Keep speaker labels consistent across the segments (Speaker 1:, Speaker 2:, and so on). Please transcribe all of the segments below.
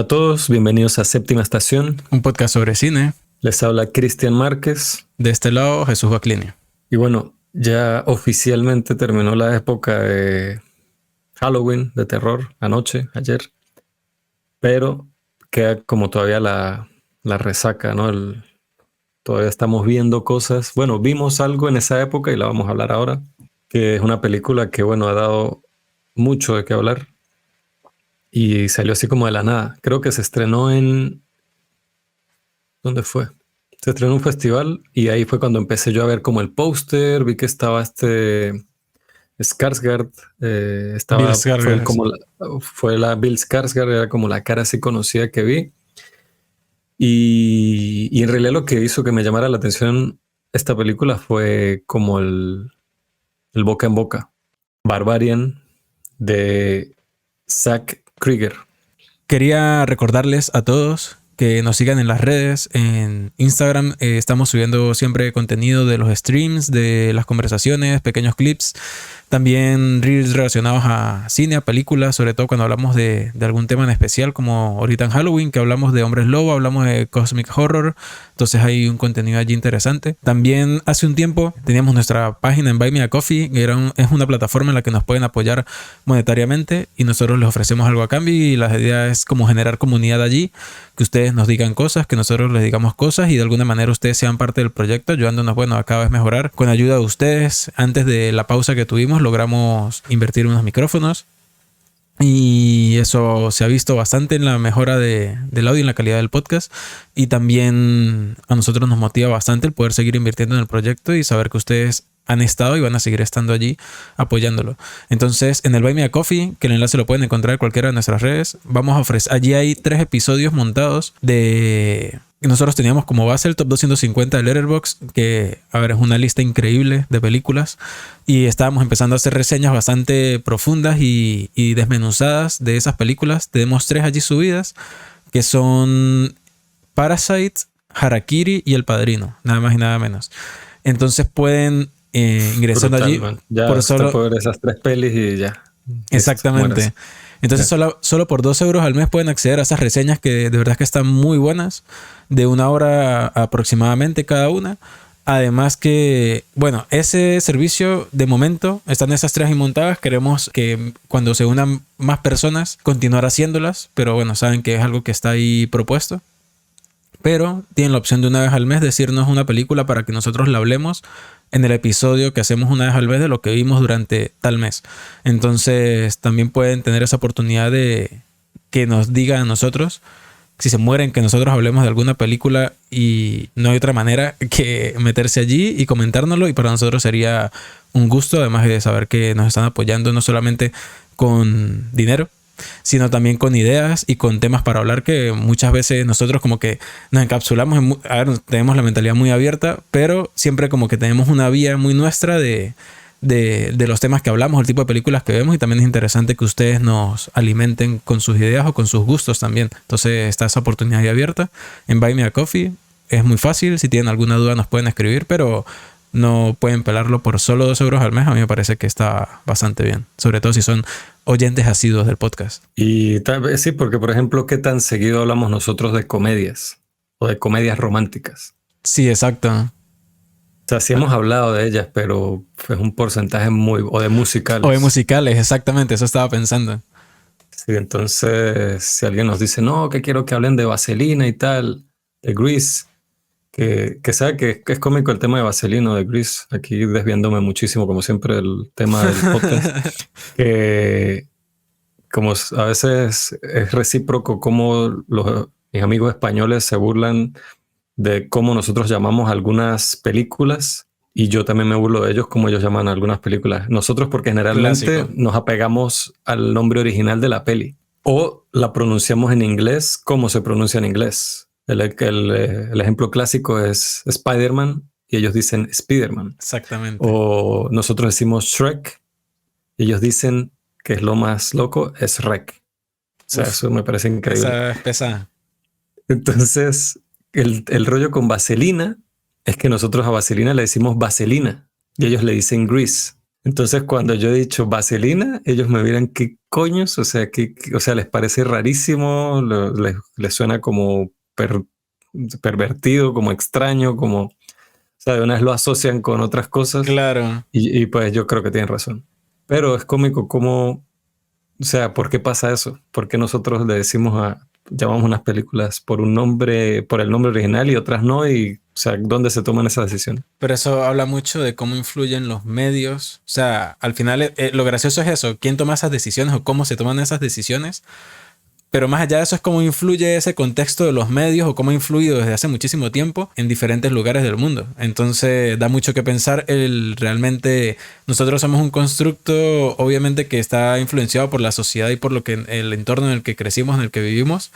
Speaker 1: Hola a todos, bienvenidos a Séptima Estación.
Speaker 2: Un podcast sobre cine.
Speaker 1: Les habla Cristian Márquez.
Speaker 2: De este lado, Jesús Baclini.
Speaker 1: Y bueno, ya oficialmente terminó la época de Halloween, de terror, ayer. Pero queda como todavía la resaca, ¿no? Todavía estamos viendo cosas. Bueno, vimos algo en esa época y la vamos a hablar ahora, que es una película que, bueno, ha dado mucho de qué hablar. Y salió así como de la nada. Creo que se estrenó en... ¿Dónde fue? Se estrenó en un festival y ahí fue cuando empecé yo a ver como el póster. Vi que estaba Skarsgård.
Speaker 2: Bill Skarsgård,
Speaker 1: Fue la Bill Skarsgård, era como la cara así conocida que vi. Y en realidad lo que hizo que me llamara la atención esta película fue como el boca en boca. Barbarian de Zack Krieger.
Speaker 2: Quería recordarles a todos que nos sigan en las redes. En Instagram estamos subiendo siempre contenido de los streams, de las conversaciones, pequeños clips. También reels relacionados a cine, a películas, sobre todo cuando hablamos de algún tema en especial, como ahorita en Halloween, que hablamos de Hombres Lobo, hablamos de Cosmic Horror. Entonces hay un contenido allí interesante. También hace un tiempo teníamos nuestra página en Buy Me a Coffee, que es una plataforma en la que nos pueden apoyar monetariamente y nosotros les ofrecemos algo a cambio, y la idea es como generar comunidad allí, que ustedes nos digan cosas, que nosotros les digamos cosas y de alguna manera ustedes sean parte del proyecto, ayudándonos, bueno, a cada vez mejorar. Con ayuda de ustedes, antes de la pausa que tuvimos, logramos invertir unos micrófonos y eso se ha visto bastante en la mejora del audio y en la calidad del podcast, y también a nosotros nos motiva bastante el poder seguir invirtiendo en el proyecto y saber que ustedes han estado y van a seguir estando allí apoyándolo. Entonces, en el Buy Me a Coffee, que el enlace lo pueden encontrar en cualquiera de nuestras redes, vamos a ofrecer, allí hay 3 episodios montados de... Nosotros teníamos como base el top 250 de Letterboxd, que, a ver, es una lista increíble de películas, y estábamos empezando a hacer reseñas bastante profundas y desmenuzadas de esas películas. Tenemos 3 allí subidas, que son Parasite, Harakiri y El Padrino, nada más y nada menos. Entonces pueden ingresando
Speaker 1: Brutal,
Speaker 2: allí
Speaker 1: man. Ya
Speaker 2: por
Speaker 1: está
Speaker 2: solo...
Speaker 1: por ver esas 3 pelis y ya.
Speaker 2: Exactamente. Entonces solo por 2 euros al mes pueden acceder a esas reseñas que de verdad que están muy buenas, de 1 hora aproximadamente cada una. Además que, bueno, ese servicio de momento están esas 3 montadas. Queremos que cuando se unan más personas continuar haciéndolas, pero bueno, saben que es algo que está ahí propuesto. Pero tienen la opción de 1 vez al mes decirnos una película para que nosotros la hablemos en el episodio que hacemos 1 vez al mes de lo que vimos durante tal mes. Entonces también pueden tener esa oportunidad de que nos digan a nosotros, si se mueren, que nosotros hablemos de alguna película, y no hay otra manera que meterse allí y comentárnoslo, y para nosotros sería un gusto, además de saber que nos están apoyando no solamente con dinero, sino también con ideas y con temas para hablar, que muchas veces nosotros como que nos encapsulamos tenemos la mentalidad muy abierta, pero siempre como que tenemos una vía muy nuestra de los temas que hablamos, el tipo de películas que vemos, y también es interesante que ustedes nos alimenten con sus ideas o con sus gustos también. Entonces está esa oportunidad ahí abierta en Buy Me a Coffee. Es muy fácil, si tienen alguna duda nos pueden escribir, pero no pueden pelarlo por solo 2 euros al mes. A mí me parece que está bastante bien, sobre todo si son oyentes asiduos del podcast.
Speaker 1: Y tal vez sí, porque por ejemplo, ¿qué tan seguido hablamos nosotros de comedias o de comedias románticas?
Speaker 2: Sí, exacto.
Speaker 1: O sea, sí hemos hablado de ellas, pero es un porcentaje o de musicales.
Speaker 2: O de musicales, exactamente, eso estaba pensando.
Speaker 1: Sí, entonces, si alguien nos dice, no, que quiero que hablen de Vaselina y tal, de Grease, que sabe que es cómico el tema de Vaselina o de Grease, aquí desviándome muchísimo, como siempre, el tema del podcast, que como a veces es recíproco como mis amigos españoles se burlan de cómo nosotros llamamos algunas películas, y yo también me burlo de ellos como ellos llaman algunas películas. Nosotros porque generalmente
Speaker 2: Clásico.
Speaker 1: nos apegamos al nombre original de la peli o la pronunciamos en inglés como se pronuncia en inglés. El ejemplo clásico es Spider-Man y ellos dicen Spider-Man.
Speaker 2: Exactamente.
Speaker 1: O nosotros decimos Shrek y ellos dicen, que es lo más loco, es Shrek. O sea, eso me parece increíble.
Speaker 2: Esa es pesada.
Speaker 1: Entonces, el rollo con Vaselina es que nosotros a Vaselina le decimos Vaselina y ellos le dicen Grease. Entonces, cuando yo he dicho vaselina, ellos me miran qué coños, o sea, o sea, les parece rarísimo, les suena como pervertido, como extraño, como, o sea, de una vez lo asocian con otras cosas
Speaker 2: Claro.
Speaker 1: y pues yo creo que tienen razón. Pero es cómico cómo, o sea, ¿por qué pasa eso? ¿Por qué nosotros le llamamos unas películas por un nombre, por el nombre original y otras no? Y, o sea, ¿dónde se toman esas decisiones?
Speaker 2: Pero eso habla mucho de cómo influyen los medios. O sea, al final lo gracioso es eso, quién toma esas decisiones o cómo se toman esas decisiones. Pero más allá de eso es cómo influye ese contexto de los medios o cómo ha influido desde hace muchísimo tiempo en diferentes lugares del mundo. Entonces da mucho que pensar realmente nosotros somos un constructo obviamente que está influenciado por la sociedad y por lo que el entorno en el que crecimos, en el que vivimos,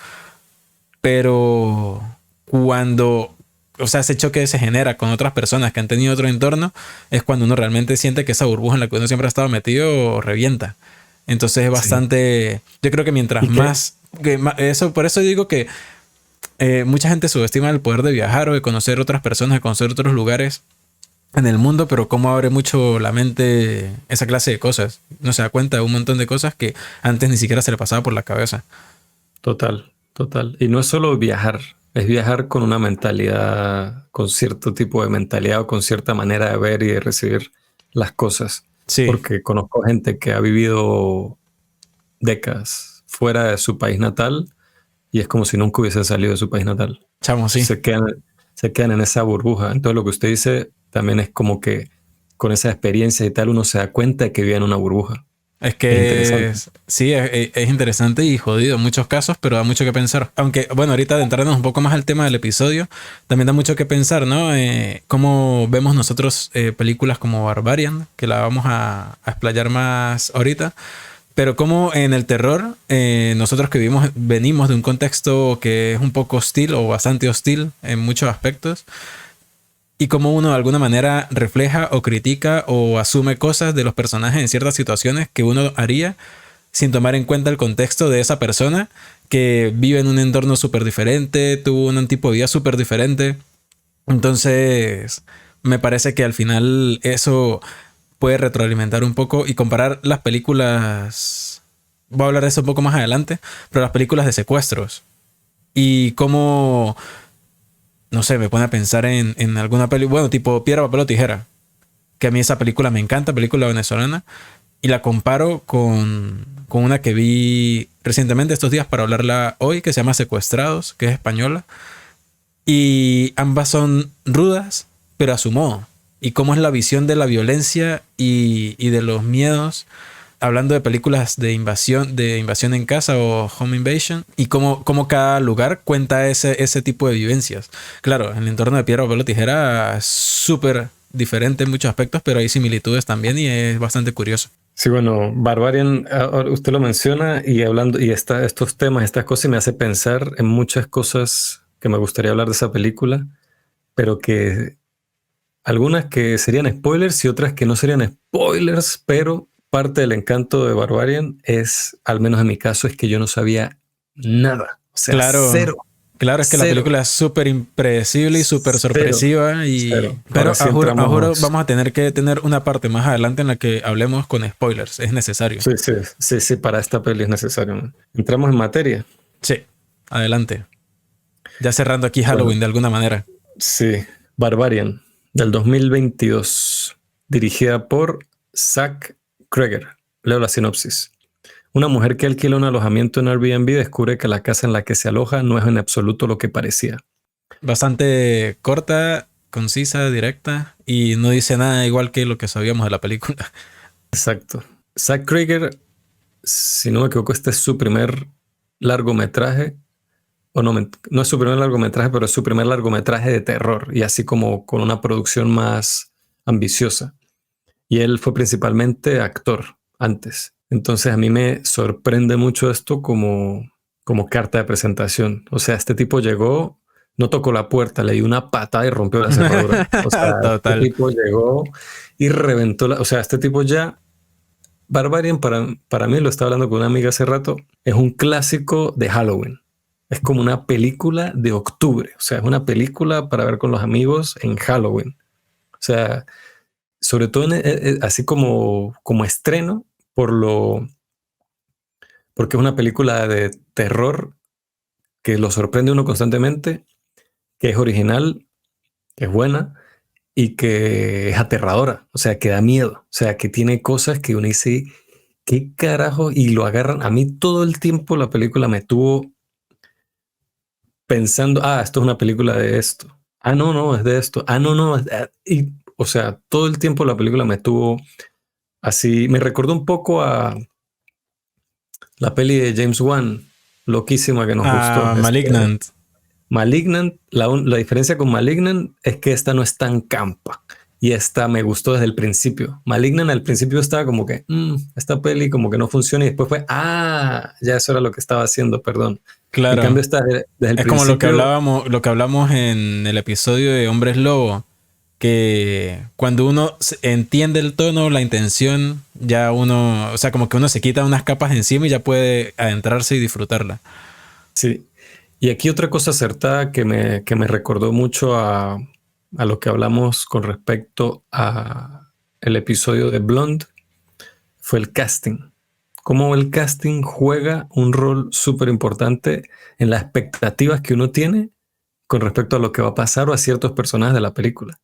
Speaker 2: pero cuando, o sea, ese choque se genera con otras personas que han tenido otro entorno, es cuando uno realmente siente que esa burbuja en la que uno siempre ha estado metido revienta. Entonces es
Speaker 1: Sí.
Speaker 2: bastante, yo creo que mientras
Speaker 1: ¿Y qué?
Speaker 2: más, eso, por eso digo que mucha gente subestima el poder de viajar o de conocer otras personas, de conocer otros lugares en el mundo, pero cómo abre mucho la mente esa clase de cosas. No se da cuenta de un montón de cosas que antes ni siquiera se le pasaba por la cabeza.
Speaker 1: Total, total. Y no es solo viajar, es viajar con una mentalidad, con cierto tipo de mentalidad o con cierta manera de ver y de recibir las cosas.
Speaker 2: Sí,
Speaker 1: Porque conozco gente que ha vivido décadas fuera de su país natal y es como si nunca hubiese salido de su país natal.
Speaker 2: chamo, sí.
Speaker 1: Se quedan en esa burbuja. Entonces lo que usted dice también es como que con esa experiencia y tal uno se da cuenta de que vive en una burbuja.
Speaker 2: Es
Speaker 1: Es
Speaker 2: que
Speaker 1: interesante.
Speaker 2: sí, es interesante y jodido en muchos casos, pero da mucho que pensar. Aunque, bueno, ahorita adentrarnos un poco más al tema del episodio, también da mucho que pensar, ¿no? Cómo vemos nosotros películas como Barbarian, que la vamos a explayar más ahorita, pero como en el terror, nosotros que venimos de un contexto que es un poco hostil o bastante hostil en muchos aspectos, y cómo uno de alguna manera refleja o critica o asume cosas de los personajes en ciertas situaciones que uno haría sin tomar en cuenta el contexto de esa persona que vive en un entorno súper diferente, tuvo un tipo de vida súper diferente. Entonces, me parece que al final eso puede retroalimentar un poco y comparar las películas. Voy a hablar de eso un poco más adelante, pero las películas de secuestros y cómo, no sé, me pone a pensar en alguna película, bueno, tipo Piedra, Papel o Tijera, que a mí esa película me encanta, película venezolana, y la comparo con una que vi recientemente estos días para hablarla hoy, que se llama Secuestrados, que es española. Y ambas son rudas, pero a su modo. Y cómo es la visión de la violencia y de los miedos, hablando de películas de invasión en casa o home invasion, y cómo cada lugar cuenta ese tipo de vivencias. Claro, en el entorno de Piedra, Papel o Tijera es súper diferente en muchos aspectos, pero hay similitudes también y es bastante curioso.
Speaker 1: Sí, bueno, Barbarian, ahora usted lo menciona y hablando, y estos temas, estas cosas me hace pensar en muchas cosas que me gustaría hablar de esa película, pero que algunas que serían spoilers y otras que no serían spoilers, pero parte del encanto de Barbarian es, al menos en mi caso, es que yo no sabía nada, o sea,
Speaker 2: Claro,
Speaker 1: cero,
Speaker 2: claro, es que la
Speaker 1: cero,
Speaker 2: película es súper impredecible y súper
Speaker 1: cero,
Speaker 2: sorpresiva
Speaker 1: cero.
Speaker 2: pero
Speaker 1: Ahora sí
Speaker 2: a juro
Speaker 1: entramos,
Speaker 2: vamos a tener que tener una parte más adelante en la que hablemos con spoilers, es necesario.
Speaker 1: sí, sí, sí, sí, para esta peli es necesario, ¿no? Entramos en materia.
Speaker 2: Sí, adelante. Ya cerrando aquí
Speaker 1: Bueno,
Speaker 2: Halloween de alguna manera.
Speaker 1: sí, Barbarian, del 2022, dirigida por Zach Kreger. Leo la sinopsis. Una mujer que alquila un alojamiento en Airbnb descubre que la casa en la que se aloja no es en absoluto lo que parecía.
Speaker 2: Bastante corta, concisa, directa y no dice nada igual que lo que sabíamos de la película.
Speaker 1: Exacto. Zach Kreger, si no me equivoco, este es su primer largometraje, o no, no es su primer largometraje, pero es su primer largometraje de terror y así como con una producción más ambiciosa. Y él fue principalmente actor antes. Entonces a mí me sorprende mucho esto como carta de presentación. O sea, este tipo llegó, no tocó la puerta, le dio una patada y rompió la cerradura. O sea, este
Speaker 2: Total.
Speaker 1: tipo llegó y reventó o sea, este tipo ya, Barbarian para mí, lo estaba hablando con una amiga hace rato, es un clásico de Halloween. Es como una película de octubre. O sea, es una película para ver con los amigos en Halloween. O sea, sobre todo así como estreno, porque es una película de terror que lo sorprende uno constantemente, que es original, que es buena y que es aterradora, o sea, que da miedo, o sea, que tiene cosas que uno dice, ¿qué carajo? Y lo agarran. A mí todo el tiempo la película me tuvo pensando, esto es una película de esto. No, no, es de esto. No, no. Y, o sea, todo el tiempo la película me tuvo así, me recordó un poco a la peli de James Wan, loquísima que nos gustó.
Speaker 2: Malignant.
Speaker 1: Malignant, la diferencia con Malignant es que esta no es tan campa. Y esta me gustó desde el principio. Malignant al principio estaba como que, esta peli como que no funciona. Y después fue, ya eso era lo que estaba haciendo, perdón. En
Speaker 2: Claro.
Speaker 1: cambio, esta desde el
Speaker 2: Es como
Speaker 1: principio.
Speaker 2: lo que hablamos en el episodio de Hombres Lobo, que cuando uno entiende el tono, la intención, ya uno, o sea, como que uno se quita unas capas encima y ya puede adentrarse y disfrutarla.
Speaker 1: Sí. Y aquí otra cosa acertada que me recordó mucho a lo que hablamos con respecto a el episodio de Blonde fue el casting. Cómo el casting juega un rol súper importante en las expectativas que uno tiene con respecto a lo que va a pasar o a ciertos personajes de la película.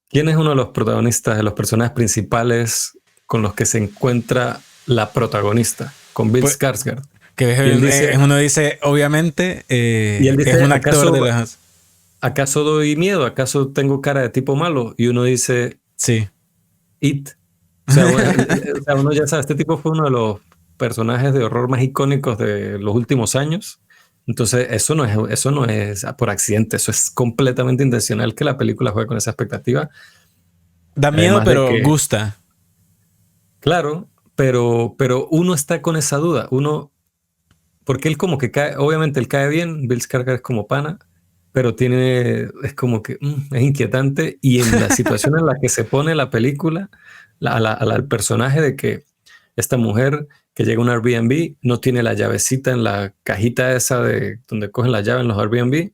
Speaker 1: ¿Quién es uno de los protagonistas, de los personajes principales con los que se encuentra la protagonista? Con Bill
Speaker 2: Pues,
Speaker 1: Skarsgård.
Speaker 2: que
Speaker 1: Y él dice,
Speaker 2: uno dice, obviamente, es un actor de las...
Speaker 1: ¿acaso doy miedo? ¿Acaso tengo cara de tipo malo? Y uno dice,
Speaker 2: Sí.
Speaker 1: It. O sea, uno ya sabe, este tipo fue uno de los personajes de horror más icónicos de los últimos años. Entonces, eso no es por accidente, eso es completamente intencional que la película juegue con esa expectativa.
Speaker 2: Da miedo,
Speaker 1: Además de
Speaker 2: pero
Speaker 1: que,
Speaker 2: gusta.
Speaker 1: claro, pero uno está con esa duda. Porque él como que cae, obviamente él cae bien, Bill Skarsgård es como pana, pero es como que es inquietante. Y en la situación en la que se pone la película, al personaje de que esta mujer que llega a un Airbnb no tiene la llavecita en la cajita esa de donde cogen la llave en los Airbnb,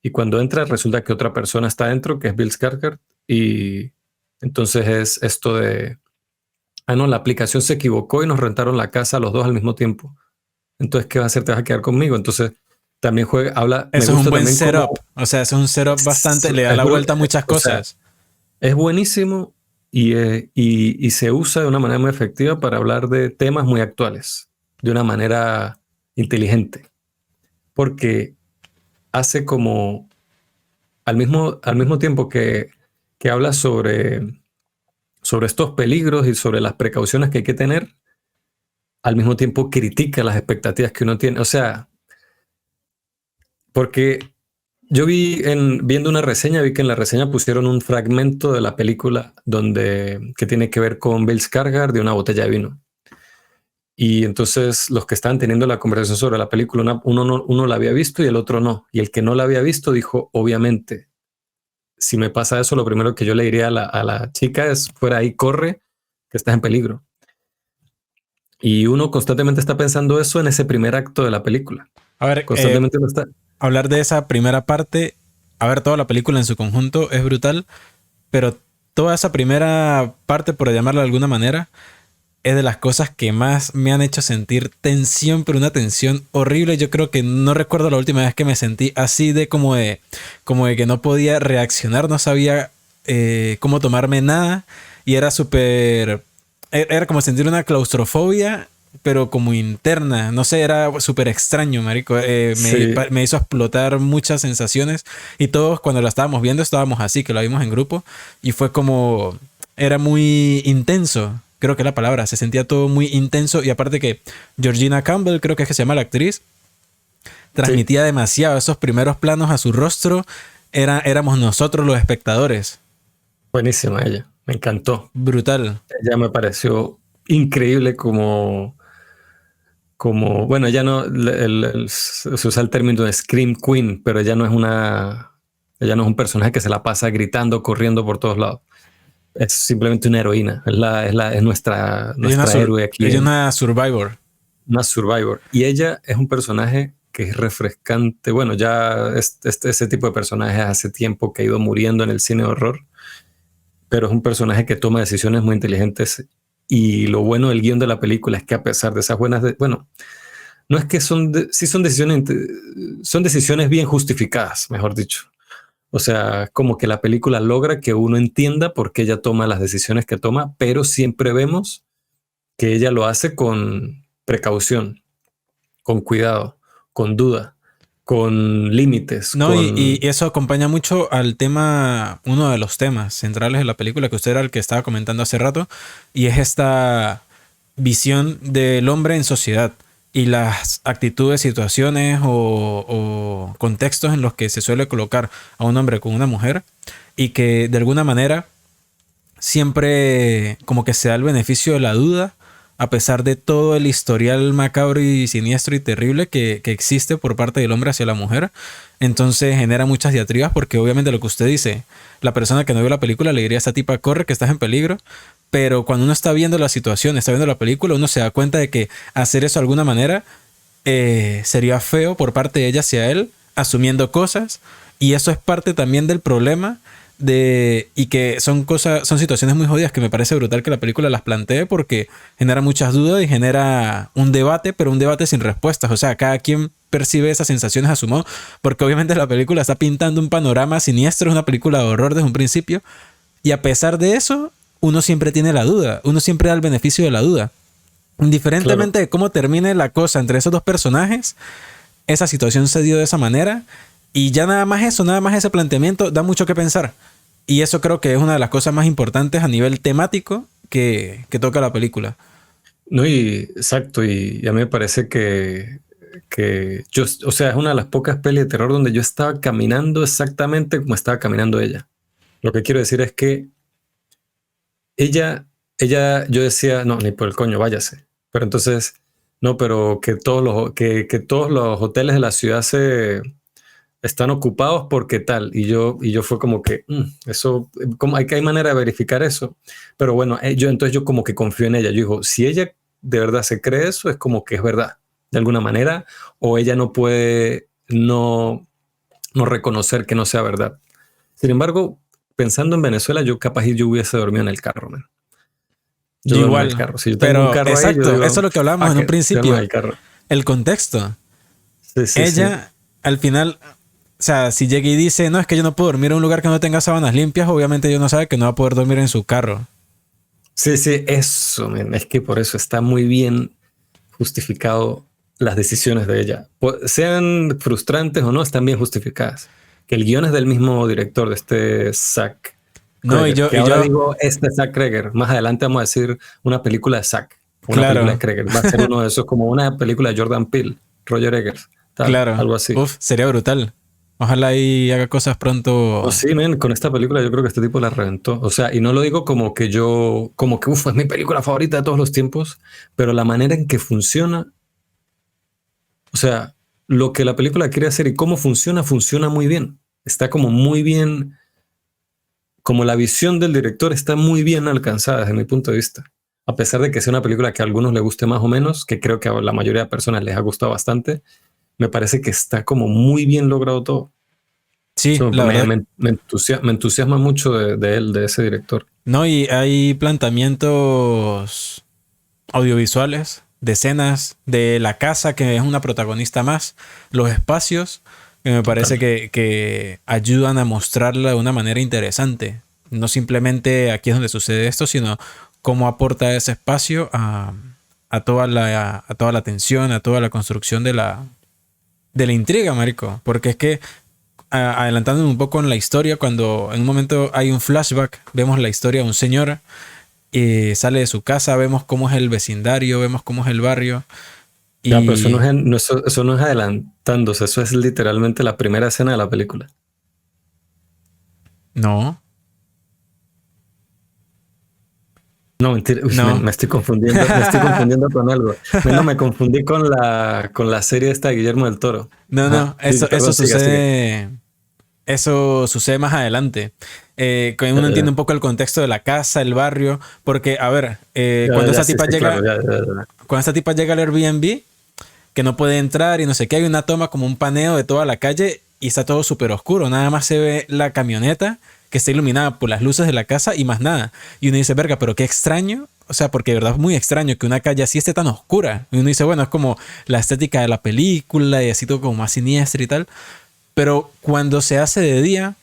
Speaker 1: y cuando entra resulta que otra persona está dentro, que es Bill Skarsgård, y entonces es esto de, no, la aplicación se equivocó y nos rentaron la casa a los dos al mismo tiempo. Entonces, ¿qué vas a hacer? ¿Te vas a quedar conmigo? Entonces, también me
Speaker 2: Eso es un
Speaker 1: gusta
Speaker 2: buen
Speaker 1: también
Speaker 2: setup.
Speaker 1: cómo
Speaker 2: O sea, eso es un setup bastante... Le da la vuelta a muchas
Speaker 1: o sea,
Speaker 2: cosas.
Speaker 1: es buenísimo y se usa de una manera muy efectiva para hablar de temas muy actuales, de una manera inteligente, porque hace como, al mismo tiempo que habla sobre estos peligros y sobre las precauciones que hay que tener, al mismo tiempo critica las expectativas que uno tiene. O sea, porque yo viendo una reseña, vi que en la reseña pusieron un fragmento de la película que tiene que ver con Bill Skarsgård de una botella de vino. Y entonces los que estaban teniendo la conversación sobre la película, uno la había visto y el otro no. Y el que no la había visto dijo, obviamente, si me pasa eso, lo primero que yo le diría a la chica es, fuera ahí, corre, que estás en peligro. Y uno constantemente está pensando eso en ese primer acto de la película.
Speaker 2: A ver,
Speaker 1: Constantemente uno está...
Speaker 2: hablar de esa primera parte, a ver, toda la película en su conjunto es brutal, pero toda esa primera parte, por llamarla de alguna manera, es de las cosas que más me han hecho sentir tensión, pero una tensión horrible. Yo creo que no recuerdo la última vez que me sentí así de como de que no podía reaccionar, no sabía cómo tomarme nada y era súper... Era como sentir una claustrofobia, pero como interna. No sé, era súper extraño, marico.
Speaker 1: Sí,
Speaker 2: Me hizo explotar muchas sensaciones y todos cuando la estábamos viendo estábamos así, que la vimos en grupo y fue como... Era muy intenso, creo que es la palabra. Se sentía todo muy intenso y aparte que Georgina Campbell, creo que es que se llama la actriz,
Speaker 1: sí,
Speaker 2: transmitía demasiado esos primeros planos a su rostro. Éramos nosotros los espectadores.
Speaker 1: buenísima ella. Me encantó.
Speaker 2: Brutal.
Speaker 1: Ella me pareció increíble bueno, ella no, se usa el término de Scream Queen, pero ella no es un personaje que se la pasa gritando, corriendo por todos lados. Es simplemente una heroína, es nuestra héroe aquí,
Speaker 2: Ella es una survivor.
Speaker 1: una survivor. Y ella es un personaje que es refrescante. Bueno, ya ese tipo de personajes hace tiempo que ha ido muriendo en el cine de horror, pero es un personaje que toma decisiones muy inteligentes. Y lo bueno del guión de la película es que a pesar de esas buenas, bueno, no es que sí son decisiones bien justificadas, mejor dicho. O sea, como que la película logra que uno entienda por qué ella toma las decisiones que toma, pero siempre vemos que ella lo hace con precaución, con cuidado, con duda, con límites,
Speaker 2: No, y eso acompaña mucho al tema, uno de los temas centrales de la película, que usted era el que estaba comentando hace rato, y es esta visión del hombre en sociedad y las actitudes, situaciones o contextos en los que se suele colocar a un hombre con una mujer y que de alguna manera siempre como que se da el beneficio de la duda a pesar de todo el historial macabro y siniestro y terrible que existe por parte del hombre hacia la mujer. Entonces genera muchas diatribas porque obviamente lo que usted dice, la persona que no vio la película le diría a esta tipa, corre que estás en peligro. Pero cuando uno está viendo la situación, está viendo la película, uno se da cuenta de que hacer eso de alguna manera sería feo por parte de ella hacia él, asumiendo cosas. Y eso es parte también del problema y que son situaciones muy jodidas que me parece brutal que la película las plantee porque genera muchas dudas y genera un debate, pero un debate sin respuestas. O sea, cada quien percibe esas sensaciones a su modo, porque obviamente la película está pintando un panorama siniestro, es una película de horror desde un principio, y a pesar de eso, uno siempre tiene la duda, uno siempre da el beneficio de la duda. Indiferentemente de cómo termine la cosa entre esos dos personajes, esa situación se dio de esa manera y ya nada más eso, nada más ese planteamiento da mucho que pensar. Y eso creo que es una de las cosas más importantes a nivel temático que toca la película.
Speaker 1: No, y exacto, y a mí me parece que yo, o sea, es una de las pocas pelis de terror donde yo estaba caminando exactamente como estaba caminando ella. Lo que quiero decir es que ella, yo decía, no, ni por el coño, váyase. Pero entonces, no, pero que que todos los hoteles de la ciudad están ocupados porque tal. Y yo fue como que, eso, como hay manera de verificar eso. Pero bueno, entonces yo como que confío en ella. Yo digo, si ella de verdad se cree eso, es como que es verdad, de alguna manera, o ella no puede no reconocer que no sea verdad. Sin embargo, pensando en Venezuela, yo hubiese dormido en el carro, man. Yo duermo en el
Speaker 2: Igual,
Speaker 1: carro. Si yo tengo un
Speaker 2: pero
Speaker 1: carro ahí, yo
Speaker 2: exacto,
Speaker 1: digo,
Speaker 2: eso es lo que hablábamos en un
Speaker 1: duermo
Speaker 2: principio.
Speaker 1: en el carro.
Speaker 2: El contexto.
Speaker 1: Sí, sí, sí.
Speaker 2: Ella, al final, o sea, si llega y dice, no, es que yo no puedo dormir en un lugar que no tenga sábanas limpias, obviamente ella no sabe que no va a poder dormir en su carro.
Speaker 1: Sí, sí, eso, man. Es que por eso está muy bien justificado las decisiones de ella. Sean frustrantes o no, están bien justificadas. Que el guión es del mismo director, de este Zack
Speaker 2: No,
Speaker 1: Kreger. Que ahora digo Zack Kreger. Más adelante vamos a decir una película de Zack. Una película de Kreger. Va a ser uno de esos, como una película de Jordan Peele, Roger Eggers, algo así.
Speaker 2: Uf, sería brutal. Ojalá y haga cosas pronto.
Speaker 1: Oh, sí, man, con esta película yo creo que este tipo la reventó. O sea, y no lo digo como que uf, es mi película favorita de todos los tiempos, pero la manera en que funciona, o sea, lo que la película quiere hacer y cómo funciona, funciona muy bien. Está como muy bien, como la visión del director está muy bien alcanzada desde mi punto de vista. A pesar de que sea una película que a algunos les guste más o menos, que creo que a la mayoría de personas les ha gustado bastante, me parece que está como muy bien logrado todo.
Speaker 2: Sí,
Speaker 1: So,
Speaker 2: la verdad.
Speaker 1: me entusiasma mucho de él, de ese director.
Speaker 2: No, y hay planteamientos audiovisuales, de escenas, de la casa, que es una protagonista más, los espacios, que me parece que ayudan a mostrarla de una manera interesante. No simplemente aquí es donde sucede esto, sino cómo aporta ese espacio a toda la tensión, a toda la construcción de la intriga, marico. Porque es que, adelantándome un poco en la historia, cuando en un momento hay un flashback, vemos la historia de un señor, sale de su casa, vemos cómo es el vecindario, vemos cómo es el barrio.
Speaker 1: Ya, pero eso no es adelantándose, eso es literalmente la primera escena de la película.
Speaker 2: No.
Speaker 1: No, mentira. Uy,
Speaker 2: No.
Speaker 1: me estoy confundiendo con algo. No, me confundí con la serie esta de Guillermo del Toro.
Speaker 2: No,
Speaker 1: Ajá.
Speaker 2: eso,
Speaker 1: Perdón,
Speaker 2: eso
Speaker 1: sigue.
Speaker 2: sucede. Eso sucede más adelante. Que uno entiende un poco el contexto de la casa, el barrio. Porque, a ver, cuando esta tipa llega.
Speaker 1: Claro.
Speaker 2: Cuando esta tipa llega al Airbnb, que no puede entrar y no sé qué, hay una toma como un paneo de toda la calle. y está todo súper oscuro. Nada más se ve la camioneta que está iluminada por las luces de la casa y más nada. Y uno dice, verga, pero qué extraño. O sea, porque de verdad es muy extraño que una calle así esté tan oscura. Y uno dice, bueno, es como la estética de la película y así todo como más siniestra y tal. Pero cuando se hace de día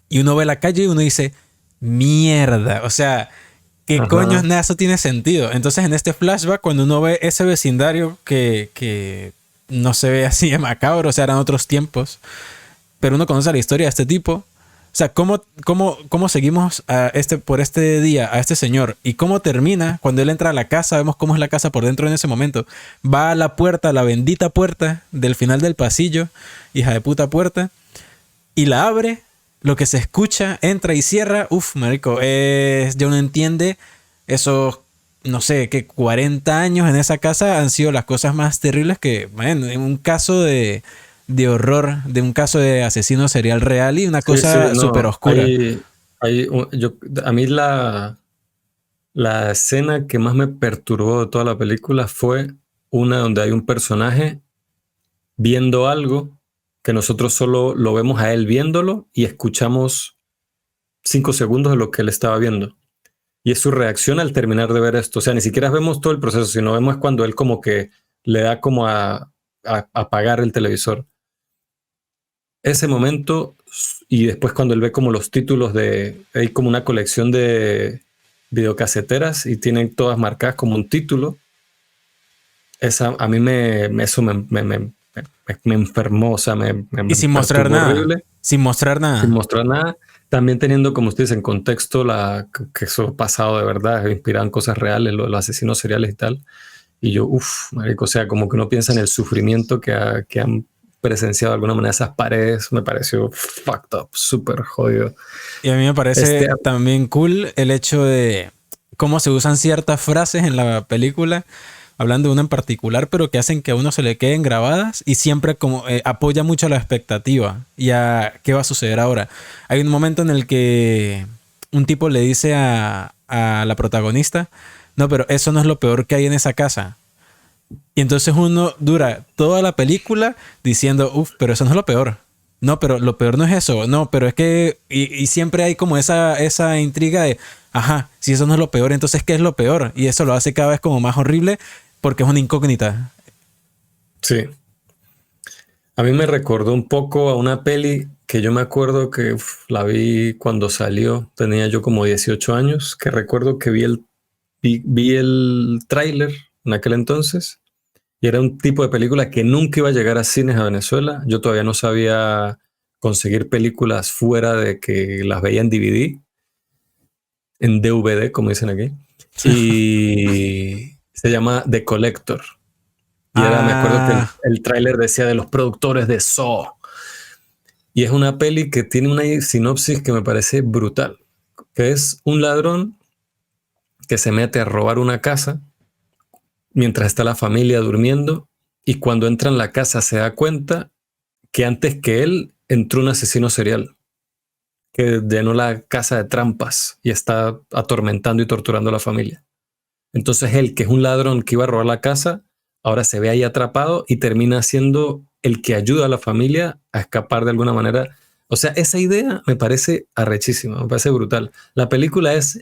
Speaker 2: y uno ve la calle y uno dice, mierda. O sea, ¿qué coño es
Speaker 1: Ajá.
Speaker 2: nada? Eso tiene sentido. Entonces en este flashback, cuando uno ve ese vecindario que no se ve así de macabro, o sea, eran otros tiempos, pero uno conoce la historia de este tipo. O sea, ¿cómo seguimos a por este día a este señor? ¿Y cómo termina cuando él entra a la casa? Vemos cómo es la casa por dentro en ese momento. Va a la puerta, la bendita puerta del final del pasillo, hija de puta puerta, y la abre. Lo que se escucha, entra y cierra. Uf, marico, ya uno entiende esos, no sé, que 40 años en esa casa han sido las cosas más terribles que, bueno, en un caso de horror, de un caso de asesino serial real y una
Speaker 1: Sí, sí,
Speaker 2: cosa súper
Speaker 1: no.
Speaker 2: oscura.
Speaker 1: A mí la escena que más me perturbó de toda la película fue una donde hay un personaje viendo algo que nosotros solo lo vemos a él viéndolo y escuchamos 5 segundos de lo que él estaba viendo. Y es su reacción al terminar de ver esto. O sea, ni siquiera vemos todo el proceso, sino vemos cuando él como que le da como a apagar el televisor. Ese momento y después cuando él ve como los títulos hay como una colección de videocaseteras y tienen todas marcadas como un título. A mí eso me enfermó, o sea,
Speaker 2: Y
Speaker 1: me
Speaker 2: sin mostrar
Speaker 1: perturbó
Speaker 2: nada.
Speaker 1: horrible,
Speaker 2: Sin mostrar
Speaker 1: sin
Speaker 2: nada.
Speaker 1: mostrar nada. También teniendo, como ustedes, en contexto que eso pasado de verdad, inspirado en cosas reales, los asesinos seriales y tal. Y yo, uff, marico, o sea, como que uno piensa en el sufrimiento que han presenciado de alguna manera esas paredes, me pareció fucked up, súper jodido.
Speaker 2: Y a mí me
Speaker 1: Este,
Speaker 2: parece también cool el hecho de cómo se usan ciertas frases en la película, hablando de una en particular, pero que hacen que a uno se le queden grabadas y siempre como apoya mucho la expectativa y a qué va a suceder ahora. Hay un momento en el que un tipo le dice a la protagonista, no, pero eso no es lo peor que hay en esa casa. Y entonces uno dura toda la película diciendo, uff, pero eso no es lo peor. No, pero lo peor no es eso. No, pero es que... Y siempre hay como esa intriga de, ajá, si eso no es lo peor, entonces ¿qué es lo peor? Y eso lo hace cada vez como más horrible porque es una incógnita.
Speaker 1: sí, a mí me recordó un poco a una peli que yo me acuerdo que la vi cuando salió, tenía yo como 18 años, que recuerdo que vi el tráiler en aquel entonces. Y era un tipo de película que nunca iba a llegar a cines a Venezuela. Yo todavía no sabía conseguir películas fuera de que las veía en DVD, en DVD, como dicen aquí. Y se llama The Collector. Y me acuerdo que
Speaker 2: Ah,
Speaker 1: el tráiler decía de los productores de Saw. Y es una peli que tiene una sinopsis que me parece brutal, que es un ladrón que se mete a robar una casa mientras está la familia durmiendo y cuando entra en la casa se da cuenta que antes que él entró un asesino serial que llenó la casa de trampas y está atormentando y torturando a la familia. Entonces él, que es un ladrón que iba a robar la casa, ahora se ve ahí atrapado y termina siendo el que ayuda a la familia a escapar de alguna manera. O sea, esa idea me parece arrechísima, me parece brutal. La película es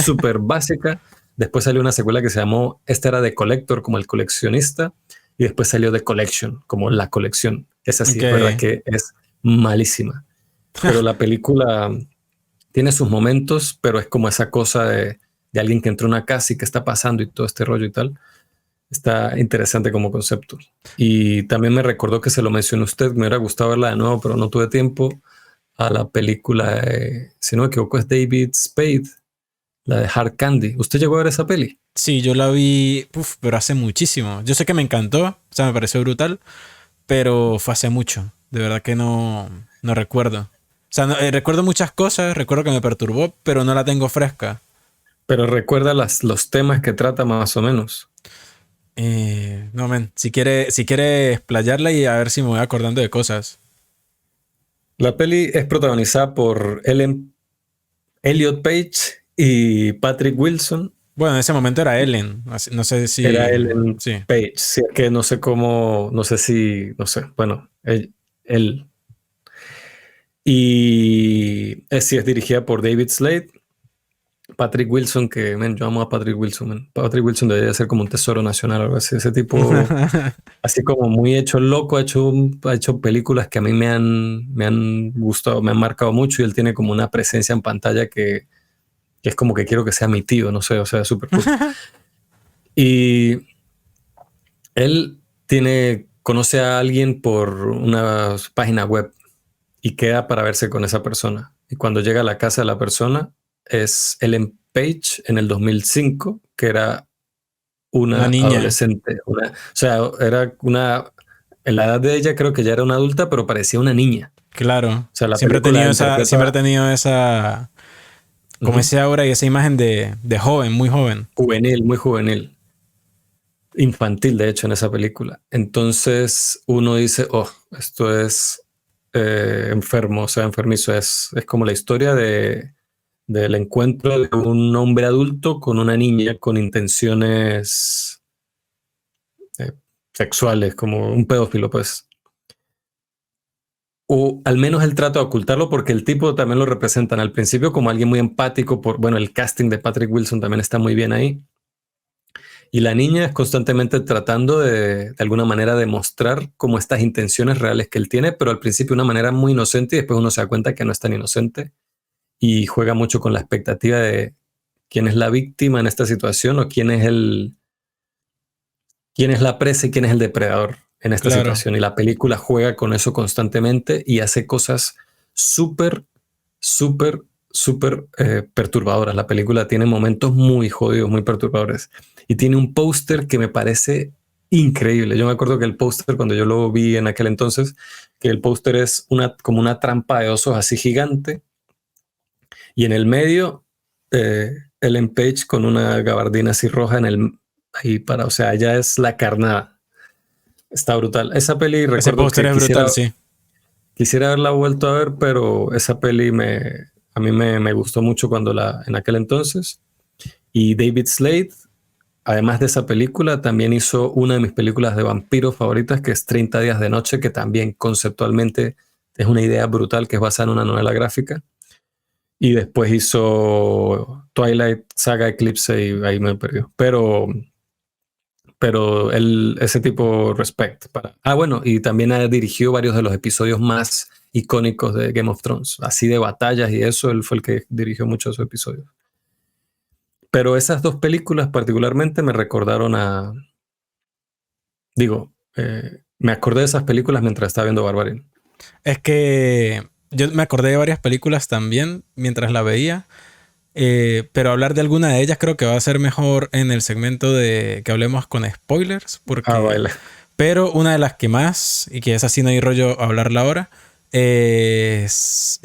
Speaker 1: súper básica. Después salió una secuela que se llamó, esta era The Collector, como el coleccionista, y después salió The Collection, como la colección. Esa sí,
Speaker 2: ok.
Speaker 1: es verdad que es malísima. Pero la película tiene sus momentos, pero es como esa cosa de alguien que entró a una casa y que está pasando y todo este rollo y tal. Está interesante como concepto. Y también me recordó que se lo mencionó usted, me hubiera gustado verla de nuevo, pero no tuve tiempo, a la película, si no me equivoco, es David Spade, la de Hard Candy. ¿Usted llegó a ver esa peli?
Speaker 2: Sí, yo la vi, uf, pero hace muchísimo. Yo sé que me encantó, o sea, me pareció brutal, pero fue hace mucho. De verdad que no recuerdo. O sea, recuerdo muchas cosas, recuerdo que me perturbó, pero no la tengo fresca.
Speaker 1: Pero recuerda los temas que trata más o menos.
Speaker 2: No, men, si quiere explayarla y a ver si me voy acordando de cosas.
Speaker 1: La peli es protagonizada por Elliot Page y Patrick Wilson.
Speaker 2: Bueno, en ese momento era Ellen. No sé
Speaker 1: Era
Speaker 2: si.
Speaker 1: Ellen
Speaker 2: Sí.
Speaker 1: Page. Sí, es que no sé cómo, no sé si, no sé. Bueno, Él. Y sí, es dirigida por David Slade. Patrick Wilson, que, man, yo amo a Patrick Wilson, man. Patrick Wilson debería ser como un tesoro nacional o algo así. Ese tipo, así como muy hecho loco, ha hecho películas que a mí me han gustado, me han marcado mucho, y él tiene como una presencia en pantalla que es como que quiero que sea mi tío, no sé, o sea, súper cool. Y él conoce a alguien por una página web y queda para verse con esa persona. Y cuando llega a la casa de la persona, es Ellen Page en el 2005, que era
Speaker 2: Una
Speaker 1: una
Speaker 2: niña.
Speaker 1: adolescente. O sea, era una... En la edad de ella creo que ya era una adulta, pero parecía una niña.
Speaker 2: Claro.
Speaker 1: O sea, la película
Speaker 2: Siempre ha
Speaker 1: interpreta
Speaker 2: tenido esa, como ese aura y esa imagen de joven, muy joven.
Speaker 1: juvenil, muy juvenil. Infantil, de hecho, en esa película. Entonces uno dice, oh, esto es enfermo, o sea, enfermizo. Es como la historia del encuentro de un hombre adulto con una niña con intenciones eh, sexuales, como un pedófilo, pues. O al menos él trata de ocultarlo, porque el tipo también lo representan al principio como alguien muy empático. Bueno, el casting de Patrick Wilson también está muy bien ahí. Y la niña es constantemente tratando de alguna manera demostrar como estas intenciones reales que él tiene, pero al principio de una manera muy inocente, y después uno se da cuenta que no es tan inocente, y juega mucho con la expectativa de quién es la víctima en esta situación, o quién es la presa y quién es el depredador en esta
Speaker 2: Claro.
Speaker 1: situación. Y la película juega con eso constantemente y hace cosas súper, súper, súper perturbadoras. La película tiene momentos muy jodidos, muy perturbadores. Y tiene un póster que me parece increíble. Yo me acuerdo que el póster, cuando yo lo vi en aquel entonces, que el póster es como una trampa de osos así gigante, y en el medio Ellen Page con una gabardina así roja ahí para, o sea, ella es la carnada. Está brutal. Esa peli
Speaker 2: Ese
Speaker 1: recuerdo
Speaker 2: póster
Speaker 1: que
Speaker 2: es brutal, sí.
Speaker 1: quisiera haberla vuelto a ver, pero esa peli a mí me gustó mucho en aquel entonces. Y David Slade, además de esa película, también hizo una de mis películas de vampiros favoritas, que es 30 días de noche, que también conceptualmente es una idea brutal, que es basada en una novela gráfica. Y después hizo Twilight Saga Eclipse, y ahí me perdió. Pero ese tipo respect. Bueno, y también ha dirigido varios de los episodios más icónicos de Game of Thrones, así de batallas y eso. Él fue el que dirigió muchos de esos episodios. Pero esas dos películas particularmente me recordaron me acordé de esas películas mientras estaba viendo Barbarian.
Speaker 2: Es que yo me acordé de varias películas también mientras la veía. Pero hablar de alguna de ellas creo que va a ser mejor en el segmento de que hablemos con spoilers,
Speaker 1: Vale.
Speaker 2: pero una de las que más, y que es así no hay rollo hablarla ahora, es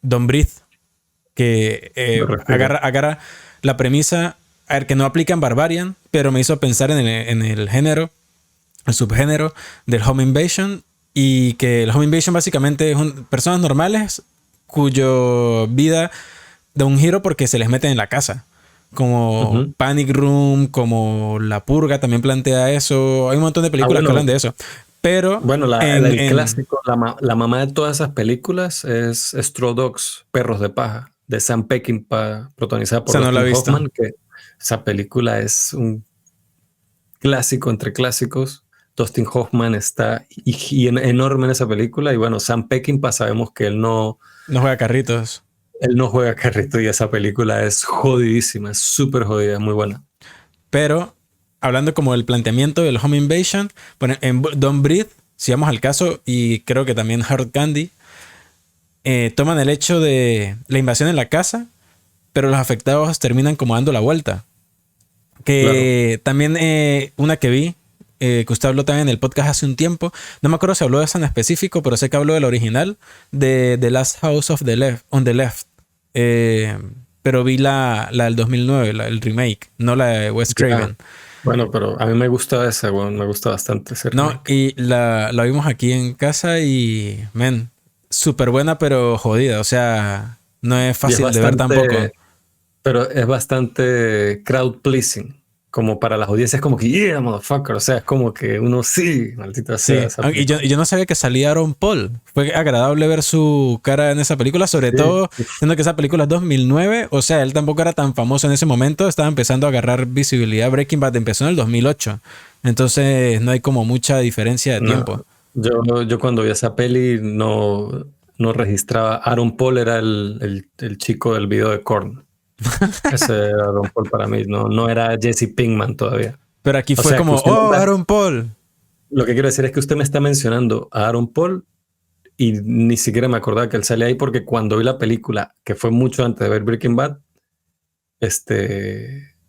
Speaker 2: Don't Breathe, que agarra la premisa, a ver, que no aplica en Barbarian, pero me hizo pensar en el género, el subgénero del Home Invasion, y que el Home Invasion básicamente es personas normales cuyo vida da un giro porque se les meten en la casa. Como Panic Room, como La Purga también plantea eso. Hay un montón de películas que hablan de eso. Pero
Speaker 1: Bueno, el clásico, la mamá de todas esas películas es Straw Dogs, Perros de Paja, de Sam Peckinpah, protagonizada por
Speaker 2: esa no la he
Speaker 1: Dustin
Speaker 2: visto.
Speaker 1: Hoffman, que esa película es un clásico entre clásicos. Dustin Hoffman está enorme en esa película, y bueno, Sam Peckinpah sabemos que
Speaker 2: No juega carritos.
Speaker 1: él no juega carrito, y esa película es jodidísima, es súper jodida, es muy buena.
Speaker 2: Pero hablando como del planteamiento del Home Invasion, bueno, en Don't Breathe, si vamos al caso, y creo que también Hard Candy, toman el hecho de la invasión en la casa, pero los afectados terminan como dando la vuelta.
Speaker 1: Claro.
Speaker 2: Que también una que vi, que usted habló también en el podcast hace un tiempo, no me acuerdo si habló de esa en específico, pero sé que habló del original, de The Last House on the Left. Pero vi la del 2009, el remake, no la de Wes Craven.
Speaker 1: Bueno, pero a mí me gusta esa, bueno, me gusta bastante ese
Speaker 2: No,
Speaker 1: remake.
Speaker 2: y la vimos aquí en casa y, men, súper buena pero jodida. O sea, no es
Speaker 1: Y es
Speaker 2: fácil de ver tampoco.
Speaker 1: bastante, pero es bastante crowd pleasing. como para las audiencias, es como que, yeah, motherfucker. O sea, es como que uno sí, maldita
Speaker 2: Sí,
Speaker 1: sea esa
Speaker 2: y
Speaker 1: película.
Speaker 2: yo no sabía que salía Aaron Paul. Fue agradable ver su cara en esa película, sobre
Speaker 1: Sí,
Speaker 2: todo
Speaker 1: uf,
Speaker 2: siendo que esa película es 2009. O sea, él tampoco era tan famoso en ese momento. Estaba empezando a agarrar visibilidad. Breaking Bad empezó en el 2008. Entonces no hay como mucha diferencia de
Speaker 1: no,
Speaker 2: tiempo.
Speaker 1: yo cuando vi esa peli no registraba. Aaron Paul era el chico del video de Korn. Ese era Aaron Paul para mí, no era Jesse Pinkman todavía.
Speaker 2: Pero aquí
Speaker 1: O
Speaker 2: fue
Speaker 1: sea, que
Speaker 2: como,
Speaker 1: usted me
Speaker 2: oh,
Speaker 1: está,
Speaker 2: Aaron Paul.
Speaker 1: lo que quiero decir es que usted me está mencionando a Aaron Paul y ni siquiera me acordaba que él salía ahí porque cuando vi la película, que fue mucho antes de ver Breaking Bad,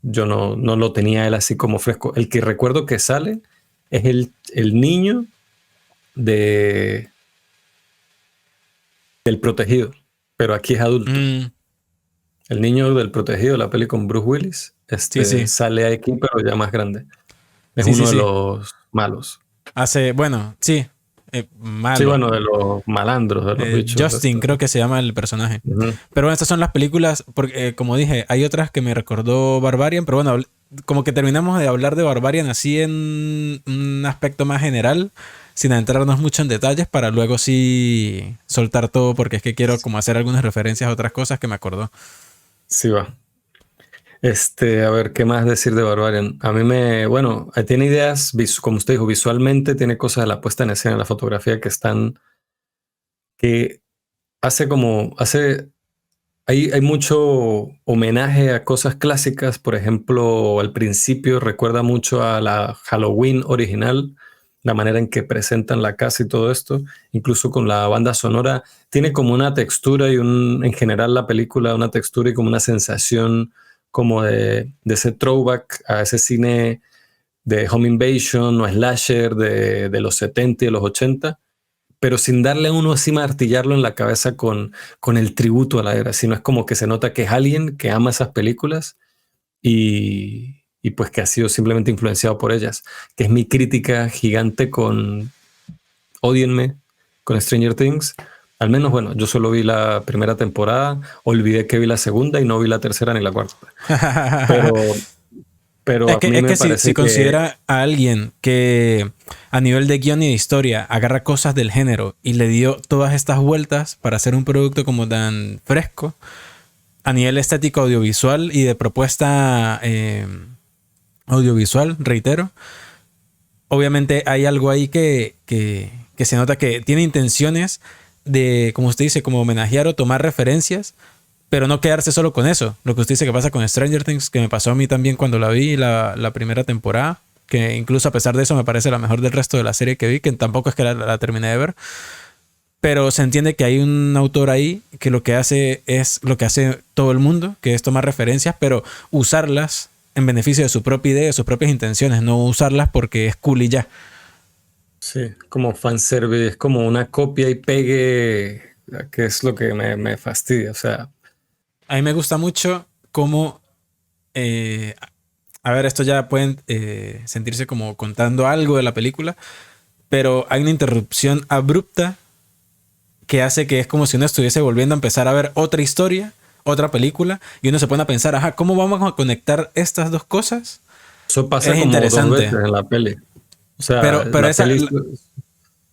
Speaker 1: yo no lo tenía él así como fresco. El que recuerdo que sale es el niño de, del protegido, pero aquí es adulto.
Speaker 2: Mm,
Speaker 1: El niño del protegido, la peli con Bruce Willis,
Speaker 2: sí, sí.
Speaker 1: sale aquí, pero ya más grande. Es
Speaker 2: Sí, sí,
Speaker 1: uno de
Speaker 2: sí.
Speaker 1: los malos.
Speaker 2: Bueno, sí.
Speaker 1: Sí,
Speaker 2: Malo.
Speaker 1: bueno, de los malandros, de los bichos
Speaker 2: Justin
Speaker 1: estos.
Speaker 2: creo que se llama el personaje.
Speaker 1: Ujú.
Speaker 2: Pero bueno, estas son las películas, porque como dije, hay otras que me recordó Barbarian, pero bueno, como que terminamos de hablar de Barbarian así en un aspecto más general, sin adentrarnos mucho en detalles, para luego sí soltar todo, porque es que quiero como hacer algunas referencias a otras cosas que me acordó.
Speaker 1: Sí va. A ver, ¿qué más decir de Barbarian? A mí bueno, tiene ideas, como usted dijo, visualmente, tiene cosas de la puesta en escena, la fotografía que hay mucho homenaje a cosas clásicas. Por ejemplo, al principio recuerda mucho a la Halloween original, la manera en que presentan la casa y todo esto, incluso con la banda sonora, tiene como una textura en general la película, una textura y como una sensación como de ese throwback a ese cine de home invasion o slasher de los 70 y de los 80, pero sin darle a uno así martillarlo en la cabeza con el tributo a la era, sino es como que se nota que es alguien que ama esas películas y pues que ha sido simplemente influenciado por ellas, que es mi crítica gigante ódienme, con Stranger Things. Al menos, bueno, yo solo vi la primera temporada, olvidé que vi la segunda y no vi la tercera ni la cuarta. Pero, pero a mí
Speaker 2: Es
Speaker 1: me
Speaker 2: que si
Speaker 1: parece que
Speaker 2: considera a alguien que a nivel de guión y de historia agarra cosas del género y le dio todas estas vueltas para hacer un producto como tan fresco, a nivel estético audiovisual y de propuesta audiovisual, reitero, obviamente hay algo ahí que se nota que tiene intenciones de, como usted dice, como homenajear o tomar referencias, pero no quedarse solo con eso. Lo que usted dice que pasa con Stranger Things, que me pasó a mí también cuando la vi la primera temporada, que incluso a pesar de eso me parece la mejor del resto de la serie que vi, que tampoco es que la terminé de ver, pero se entiende que hay un autor ahí que lo que hace es lo que hace todo el mundo, que es tomar referencias, pero usarlas en beneficio de su propia idea, de sus propias intenciones, no usarlas porque es cool y ya.
Speaker 1: sí, como fanservice, es como una copia y pegue, que es lo que me fastidia. O sea,
Speaker 2: A mí me gusta mucho cómo, a ver, esto ya pueden sentirse como contando algo de la película, pero hay una interrupción abrupta que hace que es como si uno estuviese volviendo a empezar a ver otra historia, otra película, y uno se pone a pensar, ajá, ¿cómo vamos a conectar estas dos cosas?
Speaker 1: eso pasa
Speaker 2: Es
Speaker 1: como dos veces
Speaker 2: interesante.
Speaker 1: en la peli. O sea,
Speaker 2: Pero
Speaker 1: la
Speaker 2: esa,
Speaker 1: peli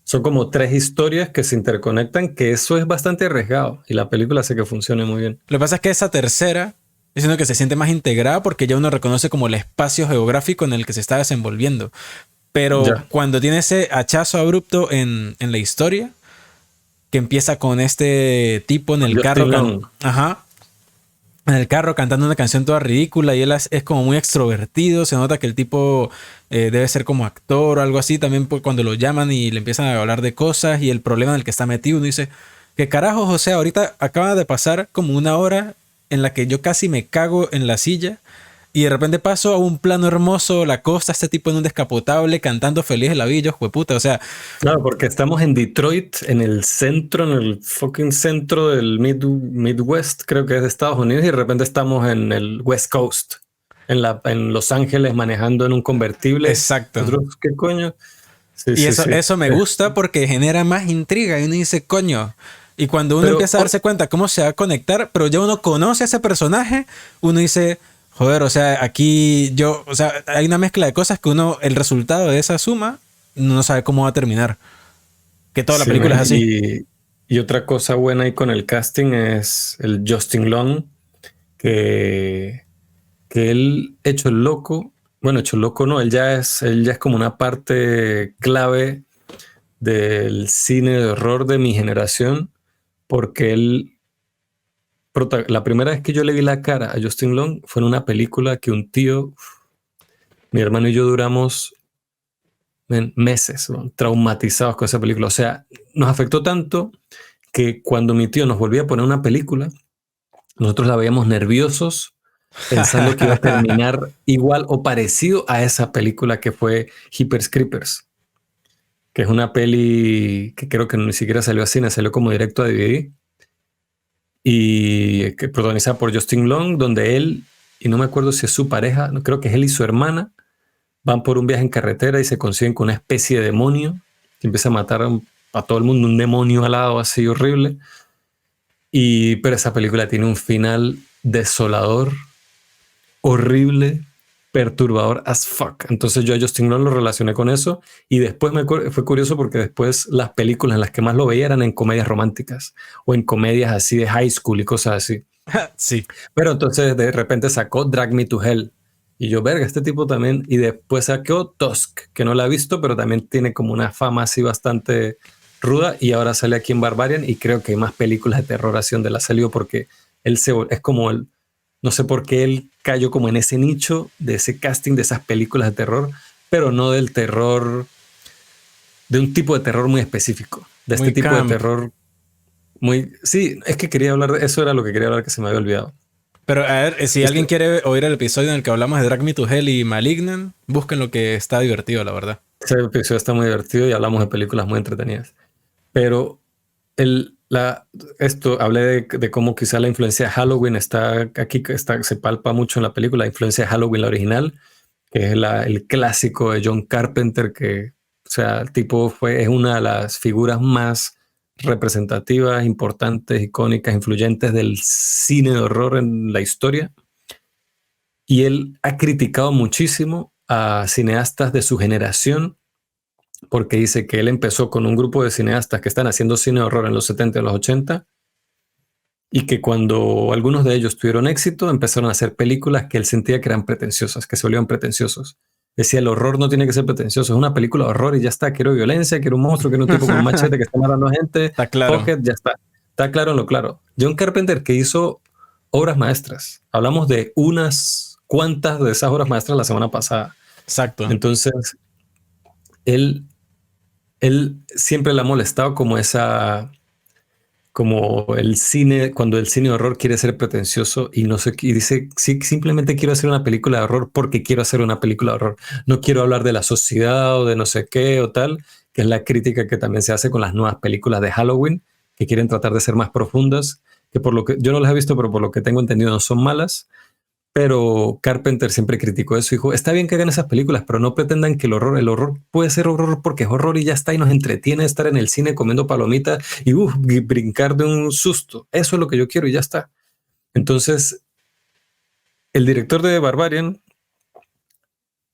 Speaker 1: son como tres historias que se interconectan, que eso es bastante arriesgado y la película hace que funcione muy bien.
Speaker 2: lo que pasa es que esa tercera es una que se siente más integrada porque ya uno reconoce como el espacio geográfico en el que se está desenvolviendo. Pero
Speaker 1: Ya,
Speaker 2: cuando tiene ese hachazo abrupto en la historia, que empieza con este tipo en el carro,
Speaker 1: Justin Long.
Speaker 2: ajá, en el carro cantando una canción toda ridícula y él es como muy extrovertido, se nota que el tipo debe ser como actor o algo así, también cuando lo llaman y le empiezan a hablar de cosas y el problema en el que está metido, uno dice, ¿qué carajos? O sea, ahorita acaba de pasar como una hora en la que yo casi me cago en la silla y de repente paso a un plano hermoso, la costa, este tipo en un descapotable cantando feliz de la vida, jueputa, o sea,
Speaker 1: Claro, porque estamos en Detroit, en el centro, en el fucking centro del Midwest, creo que es de Estados Unidos, y de repente estamos en el West Coast, en Los Ángeles, manejando en un convertible.
Speaker 2: exacto.
Speaker 1: Nosotros, ¿qué coño? Sí,
Speaker 2: Y
Speaker 1: sí, sí.
Speaker 2: eso me gusta porque genera más intriga y uno dice, coño. Y cuando uno
Speaker 1: Pero
Speaker 2: empieza a darse cuenta cómo se va a conectar, pero ya uno conoce a ese personaje, uno dice, Joder, o sea, aquí o sea, hay una mezcla de cosas que el resultado de esa suma no sabe cómo va a terminar. Que toda la
Speaker 1: Sí,
Speaker 2: película es
Speaker 1: men.
Speaker 2: así.
Speaker 1: Y otra cosa buena ahí con el casting es el Justin Long, que, que él, hecho el loco, bueno, hecho el loco no, él ya es como una parte clave del cine de horror de mi generación, porque la primera vez que yo le vi la cara a Justin Long fue en una película que un tío, mi hermano y yo duramos meses, ¿no?, traumatizados con esa película. O sea, nos afectó tanto que cuando mi tío nos volvía a poner una película, nosotros la veíamos nerviosos, pensando que iba a terminar igual o parecido a esa película que fue Jeepers Creepers, que es una peli que creo que ni siquiera salió a cine, salió como directo a DVD, y que protagonizada por Justin Long, donde él, y no me acuerdo si es su pareja, no, creo que es él y su hermana, van por un viaje en carretera y se consiguen con una especie de demonio que empieza a matar a todo el mundo, un demonio alado así horrible. Pero esa película tiene un final desolador, horrible, perturbador as fuck. Entonces yo a Justin Long lo relacioné con eso, y después fue curioso porque después las películas en las que más lo veía eran en comedias románticas o en comedias así de high school y cosas así.
Speaker 2: Sí.
Speaker 1: Pero entonces de repente sacó Drag Me to Hell. Y yo, verga, este tipo también. Y después sacó Tusk, que no la he visto, pero también tiene como una fama así bastante ruda. Y ahora sale aquí en Barbarian. Y creo que hay más películas de terror así donde la salió, porque es como el. No sé por qué él cayó como en ese nicho de ese casting de esas películas de terror, pero no del terror, de un tipo de terror muy específico. De este
Speaker 2: Muy
Speaker 1: tipo de
Speaker 2: camp.
Speaker 1: terror muy. Sí, es que quería hablar de eso, era lo que quería hablar que se me había olvidado.
Speaker 2: Pero a ver, si alguien
Speaker 1: Este,
Speaker 2: quiere oír el episodio en el que hablamos de Drag Me to Hell y Malignant, busquen lo que está divertido, la verdad.
Speaker 1: Ese episodio está muy divertido y hablamos de películas muy entretenidas. Pero el, la, hablé de cómo quizá la influencia de Halloween está aquí, se palpa mucho en la película, la influencia de Halloween, la original, que es el clásico de John Carpenter, que, o sea, el tipo es una de las figuras más representativas, importantes, icónicas, influyentes del cine de horror en la historia. Y él ha criticado muchísimo a cineastas de su generación, porque dice que él empezó con un grupo de cineastas que están haciendo cine de horror en los 70 y los 80, y que cuando algunos de ellos tuvieron éxito empezaron a hacer películas que él sentía que eran pretenciosas, que se volvían pretenciosos. Decía, el horror no tiene que ser pretencioso, es una película de horror y ya está. Quiero violencia, quiero un monstruo, quiero un tipo con un machete que está matando gente.
Speaker 2: Está claro.
Speaker 1: Pocket, ya está. Está claro en lo claro. John Carpenter, que hizo obras maestras. Hablamos de unas cuantas de esas obras maestras la semana pasada.
Speaker 2: Exacto.
Speaker 1: Entonces, él, él siempre le ha molestado como el cine, cuando el cine de horror quiere ser pretencioso y no sé, y dice, sí, simplemente quiero hacer una película de horror porque quiero hacer una película de horror. No quiero hablar de la sociedad o de no sé qué o tal, que es la crítica que también se hace con las nuevas películas de Halloween, que quieren tratar de ser más profundas, que por lo que yo no las he visto, pero por lo que tengo entendido no son malas. Pero Carpenter siempre criticó eso y dijo, está bien que hagan esas películas, pero no pretendan que el horror puede ser horror porque es horror y ya está, y nos entretiene estar en el cine comiendo palomitas y brincar de un susto. Eso es lo que yo quiero y ya está. Entonces, el director de Barbarian,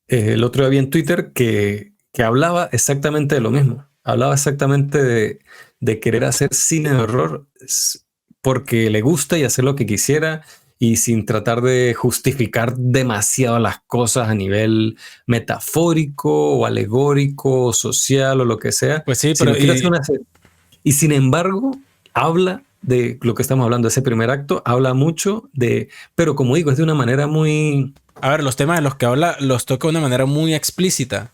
Speaker 1: el otro día vi en Twitter que hablaba exactamente de lo mismo. Hablaba exactamente de querer hacer cine de horror porque le gusta y hacer lo que quisiera, y sin tratar de justificar demasiado las cosas a nivel metafórico o alegórico o social o lo que sea,
Speaker 2: Pues sí, pero
Speaker 1: sino quiere hacer una serie. Y sin embargo, habla de lo que estamos hablando, ese primer acto, habla mucho pero como digo, es de una manera muy.
Speaker 2: a ver, los temas de los que habla los toca de una manera muy explícita.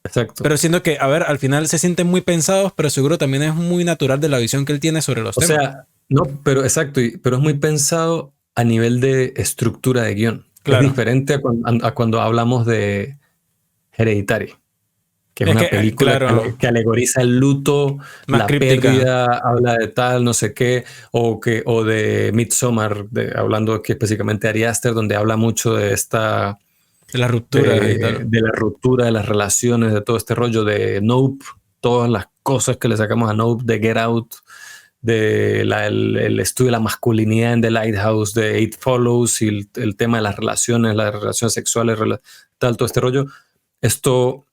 Speaker 1: Exacto.
Speaker 2: Pero siento que, a ver, al final se sienten muy pensados, pero seguro también es muy natural de la visión que él tiene sobre los
Speaker 1: O
Speaker 2: temas.
Speaker 1: sea, no, pero exacto, pero es muy pensado a nivel de estructura de guión. Es
Speaker 2: Claro.
Speaker 1: diferente a cuando hablamos de Hereditary, que es
Speaker 2: Es que,
Speaker 1: una película
Speaker 2: claro,
Speaker 1: que alegoriza el luto,
Speaker 2: más
Speaker 1: la
Speaker 2: críptica.
Speaker 1: pérdida, habla de tal, no sé qué, o de Midsommar, hablando aquí específicamente de Ari Aster, donde habla mucho de
Speaker 2: De la ruptura y tal.
Speaker 1: de la ruptura de las relaciones, de todo este rollo de Nope, todas las cosas que le sacamos a Nope, de Get Out, el estudio de la masculinidad en The Lighthouse, de It Follows, y el tema de las relaciones sexuales, tal, todo este rollo. Esto,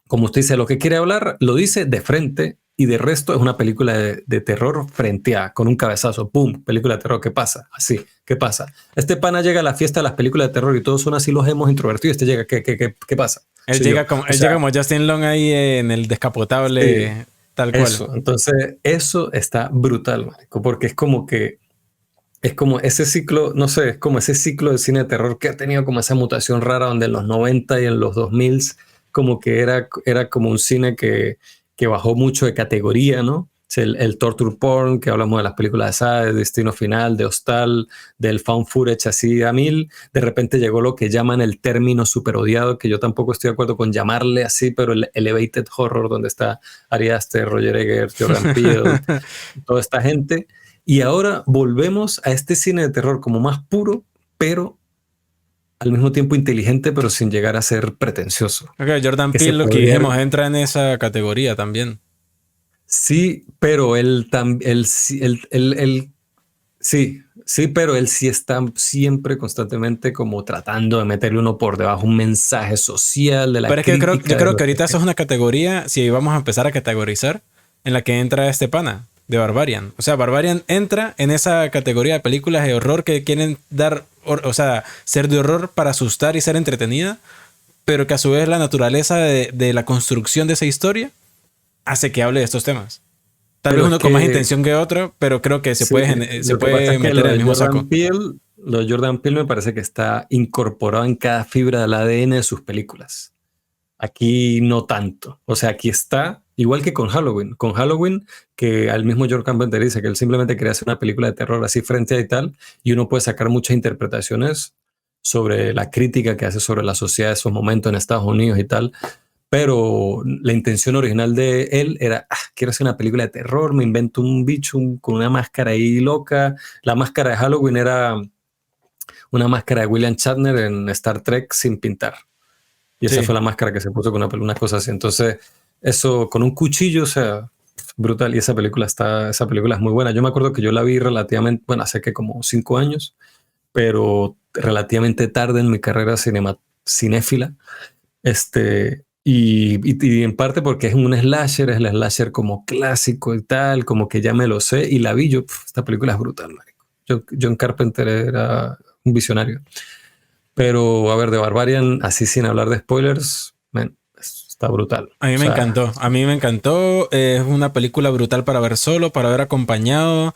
Speaker 1: como usted dice, lo que quiere hablar, lo dice de frente, y de resto es una película de terror frenteada, con un cabezazo, ¡pum! Película de terror, ¿qué pasa? Así, ¿qué pasa? Este pana llega a la fiesta de las películas de terror y todos son así los hemos introvertidos. Este llega, ¿qué pasa?
Speaker 2: Él llega como Justin Long ahí en el descapotable, tal cual.
Speaker 1: Eso, entonces, eso está brutal, marico, porque es como que es como ese ciclo, no sé, es como ese ciclo de cine de terror que ha tenido como esa mutación rara donde en los 90 y en los 2000 como que era como un cine que bajó mucho de categoría, ¿no? O sea, el torture porn, que hablamos de las películas de Saw, de Destino Final, de Hostal, del found footage así a mil. De repente llegó lo que llaman el término super odiado, que yo tampoco estoy de acuerdo con llamarle así, pero el elevated horror, donde está Ari Aster, Roger Ebert, Jordan Peele, toda esta gente. Y ahora volvemos a este cine de terror como más puro, pero al mismo tiempo inteligente, pero sin llegar a ser pretencioso.
Speaker 2: Okay, Jordan Peele, lo que dijimos, entra en esa categoría también.
Speaker 1: Sí, pero pero él sí está siempre constantemente como tratando de meterle uno por debajo un mensaje social de la
Speaker 2: crítica. Pero es que yo creo que ahorita eso es una categoría, si vamos a empezar a categorizar, en la que entra este pana de Barbarian. O sea, Barbarian entra en esa categoría de películas de horror que quieren dar, o sea, ser de horror para asustar y ser entretenida, pero que a su vez la naturaleza de la construcción de esa historia hace que hable de estos temas. Tal vez uno con más intención que otro, pero creo que se puede meter en el mismo saco.
Speaker 1: Lo de Jordan Peele me parece que está incorporado en cada fibra del ADN de sus películas. Aquí no tanto. O sea, aquí está, igual que con Halloween. Con Halloween, que al mismo George Carpenter dice que él simplemente quería hacer una película de terror así frente a y tal, y uno puede sacar muchas interpretaciones sobre la crítica que hace sobre la sociedad de esos momentos en Estados Unidos y tal. Pero la intención original de él era, quiero hacer una película de terror, me invento un bicho con una máscara ahí loca. La máscara de Halloween era una máscara de William Shatner en Star Trek sin pintar. Y esa fue la máscara que se puso con una cosa así. Entonces, eso con un cuchillo, o sea, brutal. Y esa película es muy buena. Yo me acuerdo que yo la vi relativamente, bueno, hace que como 5 años, pero relativamente tarde en mi carrera cinéfila. Y en parte porque es un slasher, es el slasher como clásico y tal, como que ya me lo sé. Y la vi yo, esta película es brutal, marico. John Carpenter era un visionario. Pero, a ver, de Barbarian, así sin hablar de spoilers, está brutal.
Speaker 2: A mí me encantó. A mí me encantó. Es una película brutal para ver solo, para ver acompañado.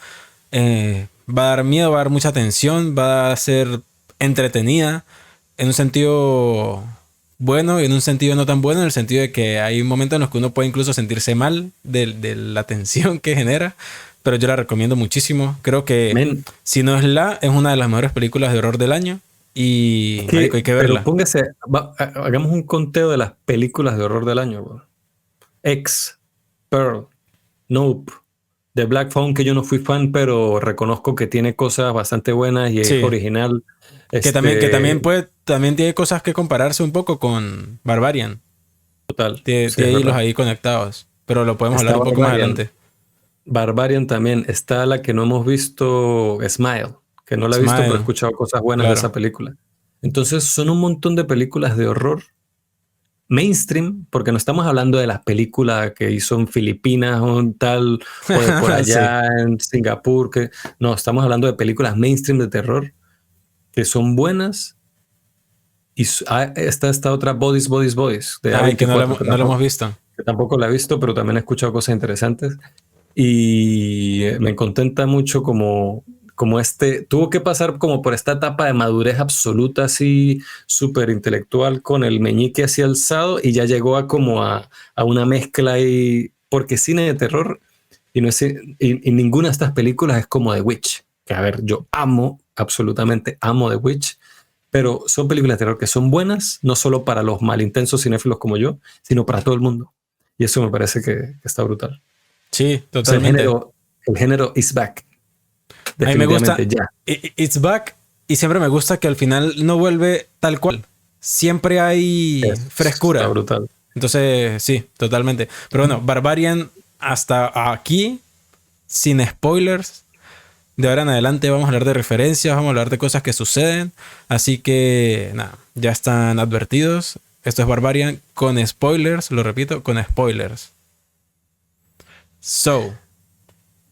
Speaker 2: Va a dar miedo, va a dar mucha tensión, va a ser entretenida. En un sentido bueno y en un sentido no tan bueno. En el sentido de que hay momentos en los que uno puede incluso sentirse mal de la tensión que genera. Pero yo la recomiendo muchísimo. Creo que si no es es una de las mejores películas de horror del año. Y marico, hay que verla.
Speaker 1: Pero póngase, hagamos un conteo de las películas de horror del año, bro. X, Pearl, Nope, The Black Phone, que yo no fui fan, pero reconozco que tiene cosas bastante buenas y es original.
Speaker 2: Que también tiene cosas que compararse un poco con Barbarian.
Speaker 1: Total.
Speaker 2: Tiene hilos ahí conectados. Pero lo podemos hablar un poco más adelante.
Speaker 1: Barbarian también. Está la que no hemos visto, Smile. Que no la he visto, pero he escuchado cosas buenas de esa película. Entonces son un montón de películas de horror mainstream, porque no estamos hablando de las películas que hizo en Filipinas o tal, o de por allá en Singapur. No, estamos hablando de películas mainstream de terror que son buenas. Y está esta otra Bodies, de
Speaker 2: que no lo hemos visto.
Speaker 1: Que tampoco la he visto, pero también he escuchado cosas interesantes. Y me contenta mucho como tuvo que pasar como por esta etapa de madurez absoluta, así súper intelectual, con el meñique así alzado, y ya llegó a una mezcla ahí, porque cine de terror, y ninguna de estas películas es como The Witch, que a ver, yo absolutamente amo The Witch, pero son películas de terror que son buenas, no solo para los malintensos cinéfilos como yo, sino para todo el mundo. Y eso me parece que está brutal.
Speaker 2: Sí, totalmente.
Speaker 1: O sea, el género is back.
Speaker 2: A mí me gusta It's Back, y siempre me gusta que al final no vuelve tal cual. Siempre hay frescura.
Speaker 1: Está brutal.
Speaker 2: Entonces, sí, totalmente. Pero bueno, Barbarian hasta aquí sin spoilers. De ahora en adelante vamos a hablar de referencias, vamos a hablar de cosas que suceden. Así que, nada, ya están advertidos. Esto es Barbarian con spoilers, lo repito, con spoilers. So.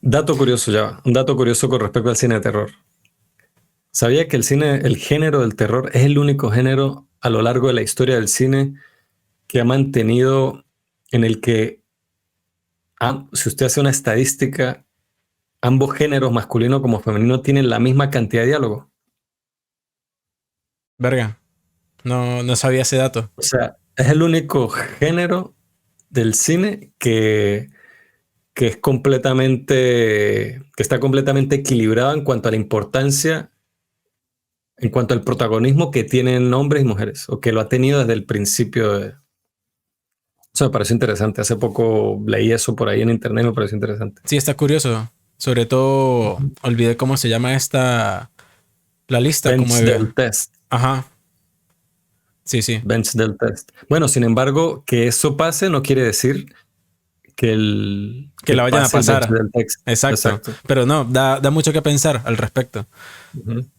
Speaker 1: Dato curioso ya, un dato curioso con respecto al cine de terror. ¿Sabía que el género del terror es el único género a lo largo de la historia del cine que ha mantenido, en el que, si usted hace una estadística, ambos géneros, masculino como femenino, tienen la misma cantidad de diálogo?
Speaker 2: Verga, no sabía ese dato.
Speaker 1: O sea, es el único género del cine que es que está completamente equilibrado en cuanto a la importancia, en cuanto al protagonismo que tienen hombres y mujeres, o que lo ha tenido desde el principio de... Eso me pareció interesante. Hace poco leí eso por ahí en internet y me pareció interesante.
Speaker 2: Sí, está curioso. Sobre todo, olvidé cómo se llama la lista.
Speaker 1: Bench
Speaker 2: Como
Speaker 1: del test.
Speaker 2: Ajá. Sí.
Speaker 1: Bench del test. Bueno, sin embargo, que eso pase no quiere decir que
Speaker 2: la vayan a pasar.
Speaker 1: Del text.
Speaker 2: Exacto. Pero no, da mucho que pensar al respecto.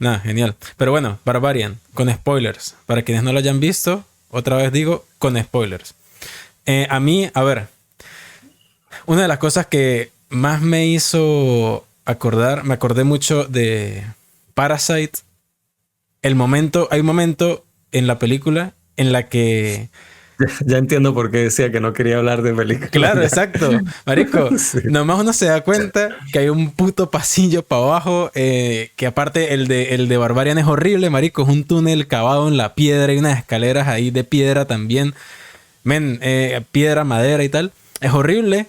Speaker 2: Nada, genial. Pero bueno, Barbarian, con spoilers. Para quienes no lo hayan visto, otra vez digo, con spoilers. A mí, a ver, una de las cosas que más me hizo acordar, me acordé mucho de Parasite. Hay un momento en la película en la que...
Speaker 1: Ya entiendo por qué decía que no quería hablar de películas.
Speaker 2: Claro, exacto. Marico,
Speaker 1: sí.
Speaker 2: Nomás uno se da cuenta que hay un puto pasillo para abajo, que aparte el de Barbarian es horrible, marico. Es un túnel cavado en la piedra y unas escaleras ahí de piedra también. Piedra, madera y tal. Es horrible.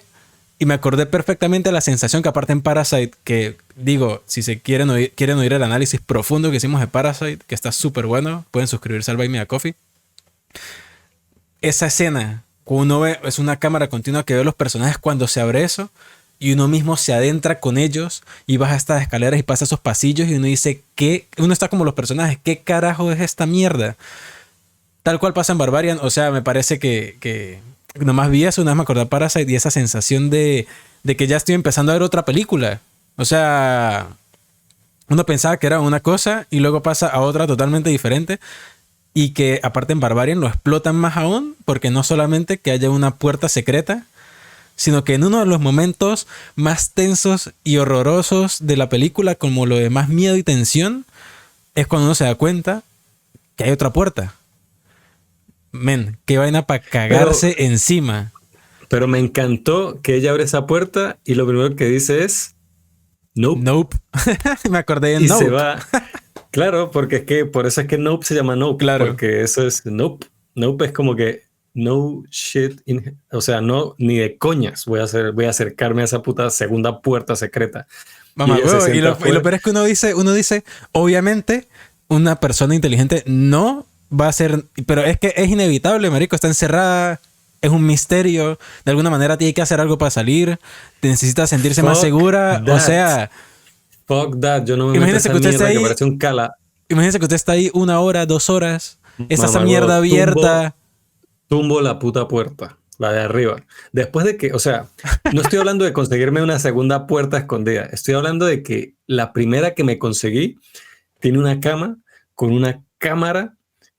Speaker 2: Y me acordé perfectamente de la sensación que aparte en Parasite, que digo, si se quieren oír el análisis profundo que hicimos de Parasite, que está súper bueno, pueden suscribirse al Buy Me a Coffee. Esa escena, cuando uno ve, es una cámara continua que ve los personajes cuando se abre eso, y uno mismo se adentra con ellos y baja estas escaleras y pasa esos pasillos y uno dice, uno está como los personajes, ¿qué carajo es esta mierda? Tal cual pasa en Barbarian. O sea, me parece que nomás vi eso, una vez me acordé de Parasite y esa sensación de que ya estoy empezando a ver otra película. O sea, uno pensaba que era una cosa y luego pasa a otra totalmente diferente. Y que aparte en Barbarian lo explotan más aún, porque no solamente que haya una puerta secreta, sino que en uno de los momentos más tensos y horrorosos de la película, como lo de más miedo y tensión, es cuando uno se da cuenta que hay otra puerta. Qué vaina para cagarse encima.
Speaker 1: Pero me encantó que ella abre esa puerta y lo primero que dice es Nope.
Speaker 2: Nope. Me acordé de
Speaker 1: y
Speaker 2: Nope.
Speaker 1: Se va. Claro, porque por eso es que Nope se llama Nope.
Speaker 2: Claro.
Speaker 1: Porque eso es Nope. Nope es como que no shit o sea, no, ni de coñas voy a acercarme a esa puta segunda puerta secreta.
Speaker 2: Mamá, y lo peor es que uno dice, obviamente, una persona inteligente no va a ser, pero es que es inevitable, marico, está encerrada, es un misterio, de alguna manera tiene que hacer algo para salir, necesita sentirse más segura, o sea...
Speaker 1: Fuck that, yo no me meto esa mierda que parece un cala.
Speaker 2: Imagínese que usted está ahí 1 hora, 2 horas, esa mierda abierta.
Speaker 1: Tumbo la puta puerta, la de arriba. Después de que, o sea, no estoy hablando de conseguirme una segunda puerta escondida, estoy hablando de que la primera que me conseguí tiene una cama con una cámara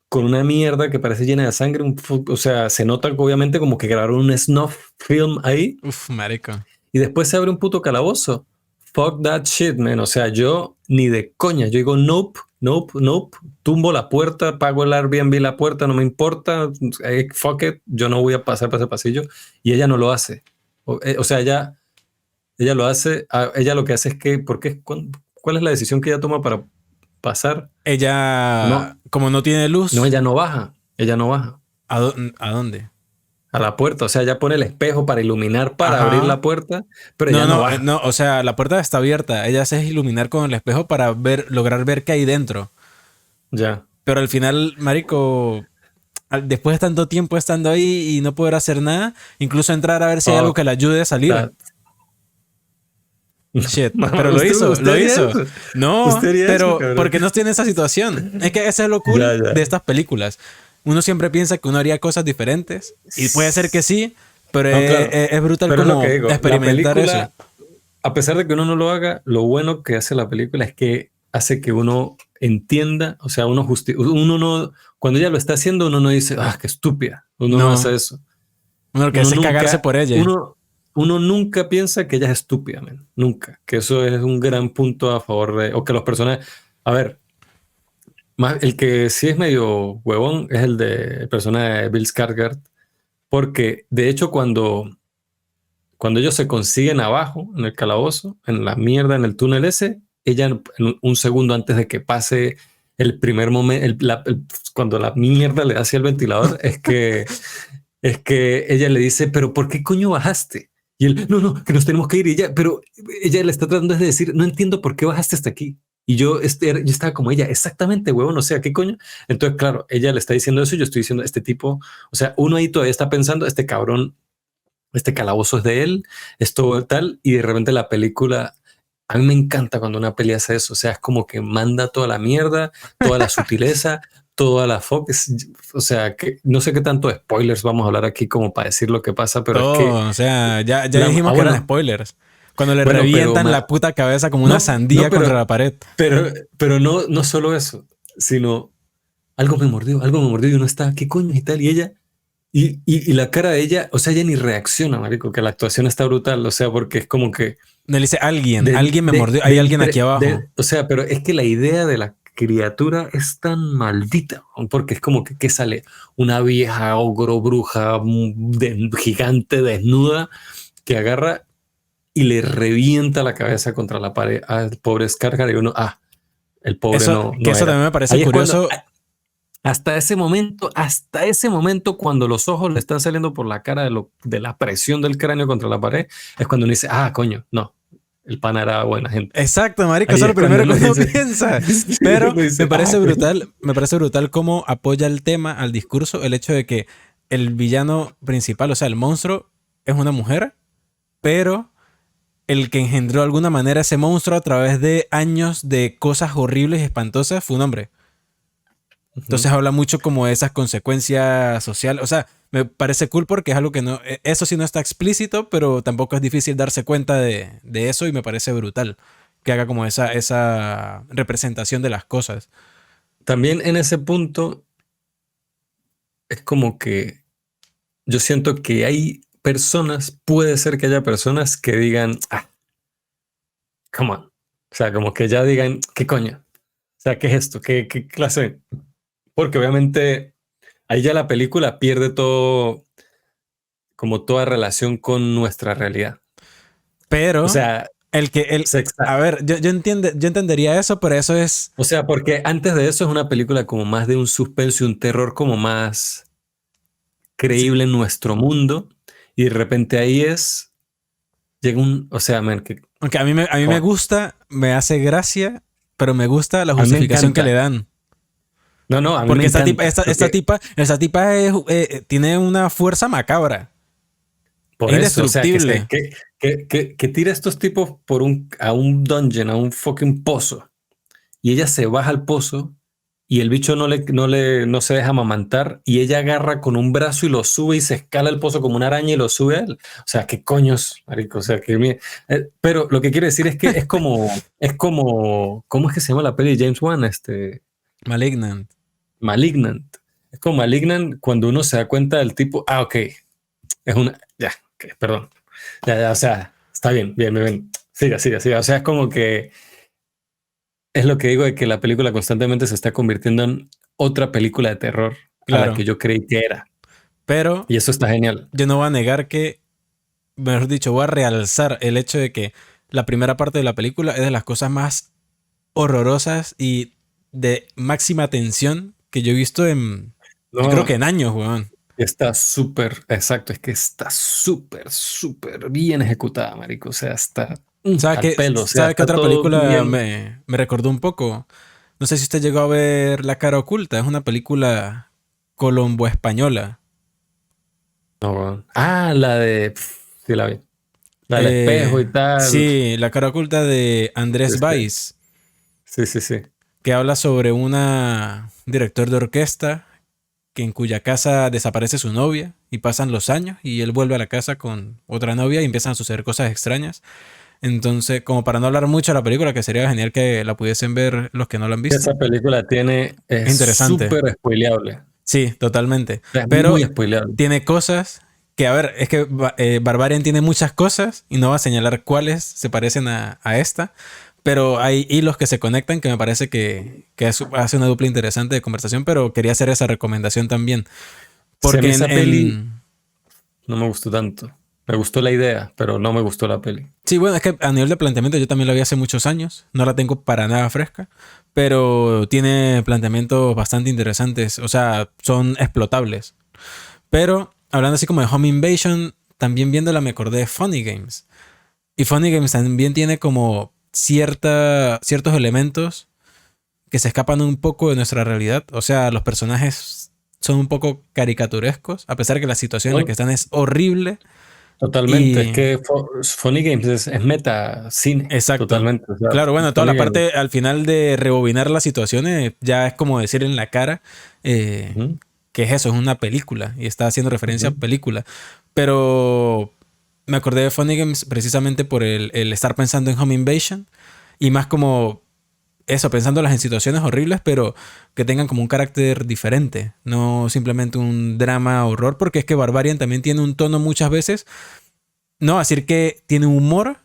Speaker 1: con una mierda que parece llena de sangre. O sea, se nota obviamente como que grabaron un snuff film ahí.
Speaker 2: Uf, marico.
Speaker 1: Y después se abre un puto calabozo. Fuck that shit, man. O sea, yo ni de coña. Yo digo, nope. Tumbo la puerta, pago el Airbnb la puerta, no me importa. Fuck it. Yo no voy a pasar por ese pasillo. Y ella no lo hace. O sea, ella lo hace. Ella lo que hace es que, ¿cuál es la decisión que ella toma para pasar?
Speaker 2: Ella, como no tiene luz.
Speaker 1: No, ella no baja.
Speaker 2: ¿A dónde?
Speaker 1: A la puerta. O sea, ella pone el espejo para iluminar, para abrir la puerta, pero ella no baja.
Speaker 2: No, o sea, la puerta está abierta. Ella se hace iluminar con el espejo para lograr ver qué hay dentro.
Speaker 1: Ya.
Speaker 2: Pero al final, marico, después de tanto tiempo estando ahí y no poder hacer nada, incluso entrar a ver si hay algo que le ayude a salir. Shit, pero lo hizo. No, pero porque no estoy en esa situación. Es que ese es lo cool de estas películas. Uno siempre piensa que uno haría cosas diferentes y puede ser que sí, pero es brutal como experimentar eso.
Speaker 1: a pesar de que uno no lo haga, lo bueno que hace la película es que hace que uno entienda, o sea, uno no, cuando ella lo está haciendo, uno no dice, ah, qué estúpida, uno no hace
Speaker 2: No.
Speaker 1: eso.
Speaker 2: Uno lo que
Speaker 1: Uno
Speaker 2: hace es cagarse
Speaker 1: nunca,
Speaker 2: por ella.
Speaker 1: uno nunca piensa que ella es estúpida, man. Nunca. Que eso es un gran punto a favor de, o que los personajes, a ver, más, el que sí es medio huevón es el personaje de Bill Skarsgård, porque de hecho cuando ellos se consiguen abajo en el calabozo, en la mierda, en el túnel ese, ella en un segundo antes de que pase el primer momento, cuando la mierda le da hacia el ventilador, es que ella le dice, pero ¿por qué coño bajaste? Y él, no, que nos tenemos que ir. Y ella, pero ella le está tratando de decir, no entiendo por qué bajaste hasta aquí. Y yo estaba como ella, exactamente, huevón, o sea, ¿qué coño? Entonces, claro, ella le está diciendo eso y yo estoy diciendo, este tipo, o sea, uno ahí todavía está pensando, este cabrón, este calabozo es de él, esto tal, y de repente la película, a mí me encanta cuando una peli hace eso, o sea, es como que manda toda la mierda, toda la sutileza, toda la fox, o sea, que no sé qué tanto spoilers vamos a hablar aquí como para decir lo que pasa, pero es que,
Speaker 2: Todo, o sea, ya dijimos que eran
Speaker 1: bueno,
Speaker 2: spoilers. Cuando le
Speaker 1: bueno,
Speaker 2: revientan la puta cabeza como una
Speaker 1: no, no,
Speaker 2: sandía contra la pared.
Speaker 1: pero no solo eso, sino algo me mordió y uno está, ¿qué coño y tal? Y ella, y la cara de ella, o sea, ella ni reacciona, marico, que la actuación está brutal, o sea, porque es como que
Speaker 2: Le dice alguien me mordió, hay alguien aquí abajo.
Speaker 1: o sea, pero es que la idea de la criatura es tan maldita, ¿no? Porque es como que sale una vieja ogro bruja gigante desnuda que agarra y le revienta la cabeza contra la pared al pobre Skarsgård y uno, el pobre
Speaker 2: Eso,
Speaker 1: no
Speaker 2: que eso
Speaker 1: era.
Speaker 2: también me parece
Speaker 1: Ahí es cuando,
Speaker 2: curioso.
Speaker 1: hasta ese momento, cuando los ojos le están saliendo por la cara de la presión del cráneo contra la pared, es cuando uno dice, coño, no, el pana era buena gente.
Speaker 2: Exacto, marico,
Speaker 1: Ahí
Speaker 2: eso es
Speaker 1: es
Speaker 2: lo
Speaker 1: cuando
Speaker 2: primero que
Speaker 1: uno
Speaker 2: uno
Speaker 1: dice,
Speaker 2: piensa.
Speaker 1: sí,
Speaker 2: Pero
Speaker 1: uno dice, coño.
Speaker 2: me parece brutal cómo apoya el tema al discurso el hecho de que el villano principal, o sea, el monstruo, es una mujer, pero el que engendró de alguna manera ese monstruo a través de años de cosas horribles y espantosas fue un hombre. Entonces
Speaker 1: Ujú.
Speaker 2: habla mucho como de esas consecuencias sociales. O sea, me parece cool porque es algo que no... Eso sí no está explícito, pero tampoco es difícil darse cuenta de eso y me parece brutal que haga como esa representación de las cosas.
Speaker 1: También en ese punto es como que yo siento que hay personas, puede ser que haya personas que digan, come on. O sea, como que ya digan, ¿qué coño? O sea, ¿qué es esto? ¿Qué clase? Porque obviamente ahí ya la película pierde todo, como toda relación con nuestra realidad. O
Speaker 2: Pero
Speaker 1: sea,
Speaker 2: el que...
Speaker 1: se exa-
Speaker 2: A ver, yo entendería eso, pero eso es...
Speaker 1: o sea, porque antes de eso es una película como más de un suspenso y un terror como más creíble en nuestro mundo. Y de repente ahí llega o sea, man,
Speaker 2: Aunque a mí
Speaker 1: come
Speaker 2: me
Speaker 1: on.
Speaker 2: gusta, me hace gracia, pero me gusta la
Speaker 1: A mí me
Speaker 2: justificación que le
Speaker 1: encanta.
Speaker 2: dan.
Speaker 1: No, a mí me
Speaker 2: Porque
Speaker 1: encanta.
Speaker 2: esta tipa tiene una fuerza macabra. Es
Speaker 1: Por eso, o sea,
Speaker 2: indestructible.
Speaker 1: que tira a estos tipos a un dungeon, a un fucking pozo, y ella se baja al pozo y el bicho no se deja amamantar y ella agarra con un brazo y lo sube y se escala el pozo como una araña y lo sube a él. O sea, qué coños, marico, o sea, pero lo que quiero decir es que ¿cómo es que se llama la peli de James Wan?
Speaker 2: Malignant.
Speaker 1: Malignant. Es como Malignant cuando uno se da cuenta del tipo, ok, ya, ok, perdón. Ya, o sea, está bien, bien. Siga. O sea, es como que es lo que digo de que la película constantemente se está convirtiendo en otra película de terror a la
Speaker 2: Claro.
Speaker 1: que yo creí que era.
Speaker 2: Pero
Speaker 1: Y eso está genial.
Speaker 2: yo no voy a negar que, mejor dicho, voy a realzar el hecho de que la primera parte de la película es de las cosas más horrorosas y de máxima tensión que yo he visto yo creo que
Speaker 1: No,
Speaker 2: en años, weón.
Speaker 1: está súper, exacto, es que está súper bien ejecutada, marico. O sea, está al pelo, o sea,
Speaker 2: ¿Sabe qué
Speaker 1: está
Speaker 2: otra
Speaker 1: todo
Speaker 2: película
Speaker 1: bien.
Speaker 2: me recordó un poco? No sé si usted llegó a ver La cara oculta. Es una película colombo-española.
Speaker 1: No, weón. Sí la vi. La del espejo y tal.
Speaker 2: Sí, La cara oculta de Andrés
Speaker 1: Este,
Speaker 2: Valls,
Speaker 1: sí.
Speaker 2: que habla sobre un director de orquesta en cuya casa desaparece su novia y pasan los años y él vuelve a la casa con otra novia y empiezan a suceder cosas extrañas. Entonces, como para no hablar mucho de la película, que sería genial que la pudiesen ver los que no la han visto.
Speaker 1: Esa película
Speaker 2: Es
Speaker 1: es
Speaker 2: interesante.
Speaker 1: súper spoileable.
Speaker 2: Sí, totalmente.
Speaker 1: Es
Speaker 2: Pero
Speaker 1: muy spoileable.
Speaker 2: tiene cosas que, a ver, es que Barbarian tiene muchas cosas y no va a señalar cuáles se parecen a esta. Pero hay hilos que se conectan que me parece que hace una dupla interesante de conversación, pero quería hacer esa recomendación también.
Speaker 1: Si a mí
Speaker 2: Porque
Speaker 1: esa peli no me gustó tanto. Me gustó la idea, pero no me gustó la peli.
Speaker 2: sí, bueno, es que a nivel de planteamiento yo también la vi hace muchos años, no la tengo para nada fresca, pero tiene planteamientos bastante interesantes, o sea, son explotables. Pero hablando así como de Home Invasion, también viéndola me acordé de Funny Games. Y Funny Games también tiene como ciertos elementos que se escapan un poco de nuestra realidad. O sea, los personajes son un poco caricaturescos, a pesar que la situación en la
Speaker 1: ¿No?
Speaker 2: que están es horrible.
Speaker 1: Totalmente. Es
Speaker 2: Y
Speaker 1: que Funny Games es meta cine.
Speaker 2: exacto.
Speaker 1: Totalmente. O sea,
Speaker 2: Claro, bueno, toda
Speaker 1: Funny
Speaker 2: la
Speaker 1: Games.
Speaker 2: parte al final de rebobinar las situaciones ya es como decir en la cara
Speaker 1: Ujú,
Speaker 2: que es eso, es una película y está haciendo referencia a
Speaker 1: ujú.
Speaker 2: película. Pero me acordé de Funny Games precisamente por el estar pensando en Home Invasion y más como eso, pensándolas en situaciones horribles, pero que tengan como un carácter diferente, no simplemente un drama horror, porque es que Barbarian también tiene un tono muchas veces, no va a decir que tiene humor,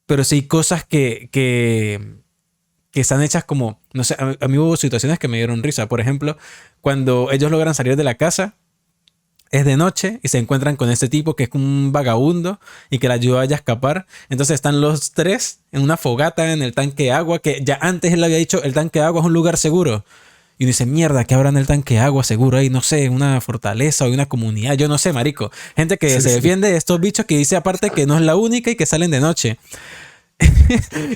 Speaker 2: pero sí cosas que están hechas como, no sé, a mí hubo situaciones que me dieron risa. Por ejemplo, cuando ellos logran salir de la casa, es de noche y se encuentran con este tipo que es como un vagabundo y que la ayuda a ella a escapar. Entonces están los tres en una fogata en el tanque de agua, que ya antes él había dicho, el tanque de agua es un lugar seguro. Y uno dice, mierda, ¿qué habrá en el tanque de agua seguro ahí? No sé, una fortaleza o una comunidad, yo no sé, marico. Gente que
Speaker 1: Sí,
Speaker 2: se
Speaker 1: sí.
Speaker 2: defiende de estos bichos que dice aparte que no es la única y que salen de noche.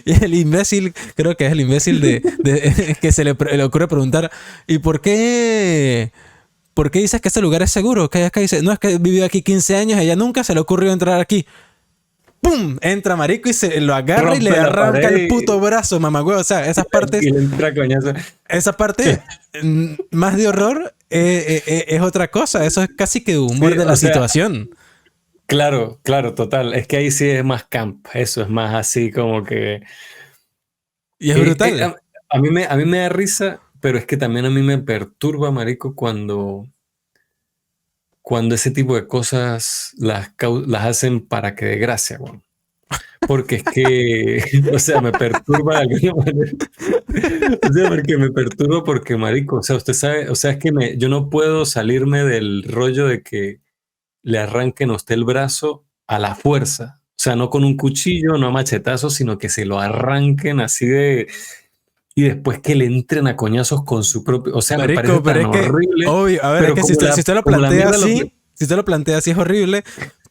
Speaker 2: Y el imbécil, creo que es el imbécil que le ocurre preguntar, ¿y por qué? ¿Por qué dices que este lugar es seguro? Que acá dice, no, es que he vivido aquí 15 años, a ella nunca se le ocurrió entrar aquí. ¡Pum! Entra marico y se lo agarra y le
Speaker 1: Rompe la
Speaker 2: arranca el
Speaker 1: pared
Speaker 2: puto brazo, mamagüey. O sea,
Speaker 1: y le entra coñazo.
Speaker 2: esa parte más de horror es otra cosa. Eso es casi que humor
Speaker 1: Sí,
Speaker 2: de la
Speaker 1: o sea,
Speaker 2: situación.
Speaker 1: claro, claro, total. Es que ahí sí es más camp. Eso es más así como que.
Speaker 2: Y es
Speaker 1: eh, eh,
Speaker 2: brutal.
Speaker 1: a, a mí me da risa, pero es que también a mí me perturba, marico, cuando ese tipo de cosas las hacen para que dé gracia, weón. Porque es que, o sea, me perturba de alguna manera. O sea, porque me perturba porque, marico, o sea, usted sabe, o sea, es que yo no puedo salirme del rollo de que le arranquen a usted el brazo a la fuerza. O sea, no con un cuchillo, no a machetazos, sino que se lo arranquen así de... Y después que le entren a coñazos con su propio... O sea, me parece
Speaker 2: Marico, pero
Speaker 1: tan
Speaker 2: es que,
Speaker 1: horrible,
Speaker 2: obvio, a ver, es
Speaker 1: pero
Speaker 2: que si usted lo
Speaker 1: como la
Speaker 2: plantea
Speaker 1: mierda lo...
Speaker 2: así, si usted lo plantea así es horrible,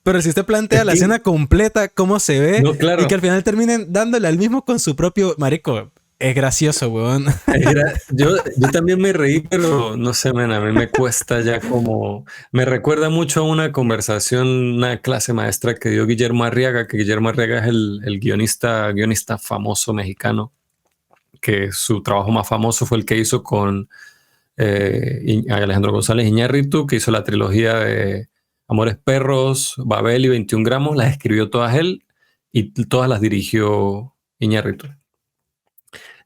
Speaker 2: pero si usted plantea
Speaker 1: Es
Speaker 2: la
Speaker 1: que,
Speaker 2: escena completa, cómo se ve,
Speaker 1: no,
Speaker 2: y que
Speaker 1: claro.
Speaker 2: al final terminen dándole al mismo con su propio, marico, es gracioso, weón.
Speaker 1: Yo también me reí, pero no sé, men, a mí me cuesta ya como... Me recuerda mucho a una conversación, una clase maestra que dio Guillermo Arriaga, que Guillermo Arriaga es el guionista famoso mexicano, que su trabajo más famoso fue el que hizo con Alejandro González Iñárritu, que hizo la trilogía de Amores Perros, Babel y 21 gramos, las escribió todas él y todas las dirigió Iñárritu.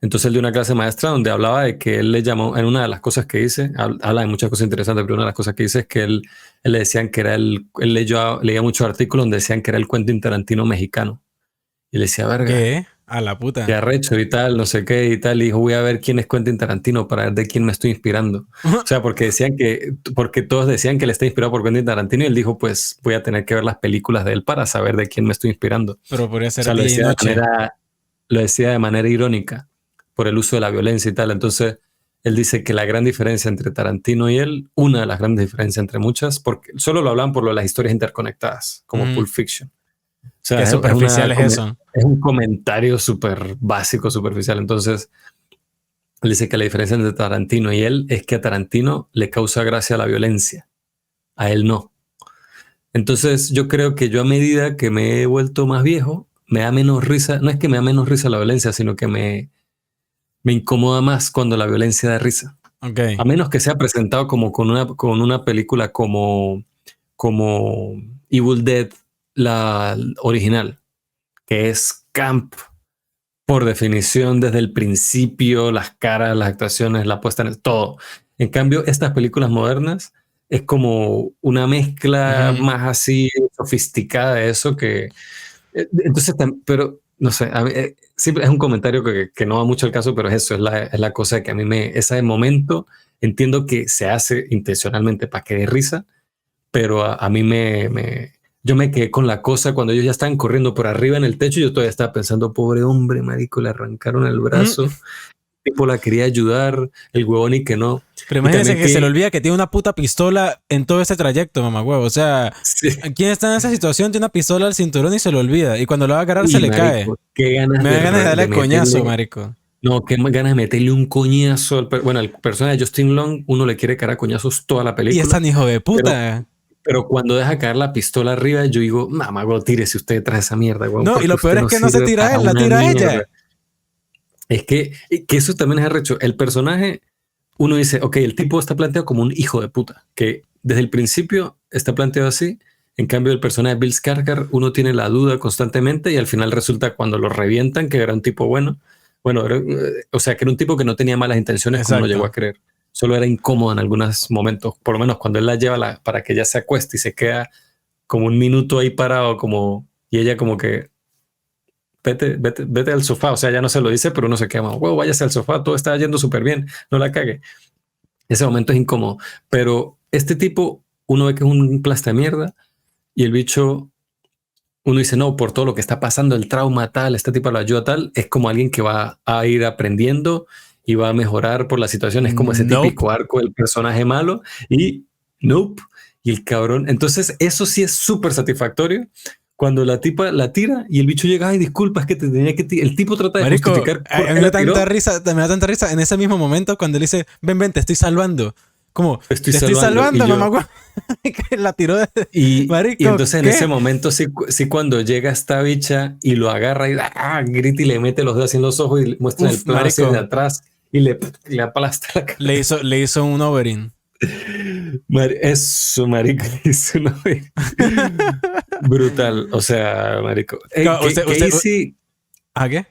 Speaker 1: Entonces él dio una clase maestra donde hablaba de que él le llamó, en una de las cosas que dice, habla de muchas cosas interesantes, pero una de las cosas que dice es que él le decían que era él leía muchos artículos donde decían que era el Quentin Tarantino mexicano. Y le decía, verga,
Speaker 2: ¿Qué? A la
Speaker 1: qué
Speaker 2: puta.
Speaker 1: arrecho y tal, no sé qué y tal. Y dijo, voy a ver quién es Quentin Tarantino para ver de quién me estoy inspirando. O sea, porque todos decían que él está inspirado por Quentin Tarantino y él dijo, pues voy a tener que ver las películas de él para saber de quién me estoy inspirando. O
Speaker 2: Pero podría ser
Speaker 1: sea,
Speaker 2: día y noche.
Speaker 1: lo decía de manera irónica por el uso de la violencia y tal. Entonces, él dice que la gran diferencia entre Tarantino y él, una de las grandes diferencias entre muchas, porque solo lo hablan por lo de las historias interconectadas, como
Speaker 2: Mm,
Speaker 1: Pulp Fiction. O
Speaker 2: qué
Speaker 1: sea,
Speaker 2: superficial es eso.
Speaker 1: es un comentario súper básico, superficial. Entonces, él dice que la diferencia entre Tarantino y él es que a Tarantino le causa gracia la violencia, a él no. Entonces, yo creo que yo a medida que me he vuelto más viejo, me da menos risa, no es que me da menos risa la violencia, sino que me incomoda más cuando la violencia da risa. A
Speaker 2: Ok.
Speaker 1: menos que sea presentado como con una película como Evil Dead, la original, que es camp por definición desde el principio, las caras, las actuaciones, la puesta en todo. En cambio, estas películas modernas es como una mezcla más así sofisticada de eso que... Entonces, pero no sé, a mí, siempre es un comentario que no va mucho al caso, pero es eso, es la cosa que a mí ese momento entiendo que se hace intencionalmente para que dé risa, pero a mí yo me quedé con la cosa cuando ellos ya estaban corriendo por arriba en el techo y yo todavía estaba pensando, pobre hombre, marico, le arrancaron el brazo, el tipo la quería ayudar, el huevón y que no.
Speaker 2: Pero imagínense que se le olvida que tiene una puta pistola en todo ese trayecto, mamá huevo. O sea,
Speaker 1: sí.
Speaker 2: ¿quién está en esa situación? Tiene una pistola al cinturón y se le olvida. Y cuando lo va a agarrar se le
Speaker 1: marico,
Speaker 2: cae.
Speaker 1: Qué ganas
Speaker 2: Me da ganas de darle coñazo,
Speaker 1: meterle,
Speaker 2: marico.
Speaker 1: no, qué ganas de meterle un coñazo bueno, el personaje de Justin Long, uno le quiere caer a coñazos toda la película.
Speaker 2: Y es tan hijo de puta.
Speaker 1: Pero cuando deja caer la pistola arriba, yo digo, mamá, güey, tírese usted detrás de esa mierda, güey.
Speaker 2: No, y lo peor es que no se tira él, la tira ella.
Speaker 1: Es que eso también es arrecho. El personaje, uno dice, ok, el tipo está planteado como un hijo de puta, que desde el principio está planteado así. En cambio, el personaje de Bill Skarsgård, uno tiene la duda constantemente y al final resulta cuando lo revientan que era un tipo bueno. Bueno, o sea, que era un tipo que no tenía malas intenciones. Exacto. Como uno llegó a creer. Solo era incómodo en algunos momentos, por lo menos cuando él la lleva para que ella se acueste y se queda como un minuto ahí parado, como, y ella como que vete al sofá, o sea, ya no se lo dice, pero uno se queda, wow, váyase al sofá, todo está yendo súper bien, no la cague. Ese momento es incómodo, pero este tipo, uno ve que es un plasta de mierda y el bicho, uno dice, no, por todo lo que está pasando, el trauma tal, este tipo lo ayuda tal, es como alguien que va a ir aprendiendo y va a mejorar por la situación. Es como ese típico arco del personaje malo y nope. Y el cabrón. Entonces, eso sí es súper satisfactorio. Cuando la tipa la tira y el bicho llega, ay, disculpa, es que te tenía que el tipo trata de
Speaker 2: marico,
Speaker 1: justificar.
Speaker 2: Me da tanta risa en ese mismo momento cuando él dice, ven, te estoy salvando. Como, te estoy salvando, mamá. Que la tiró de...
Speaker 1: Marico, y entonces ¿qué? En ese momento sí cuando llega esta bicha y lo agarra y grita y le mete los dedos en los ojos y muestra el plano hacia de atrás y le aplasta la cara.
Speaker 2: Le hizo un overing.
Speaker 1: Eso, marico, le hizo un overing. Brutal, o sea, marico.
Speaker 2: ¿A qué?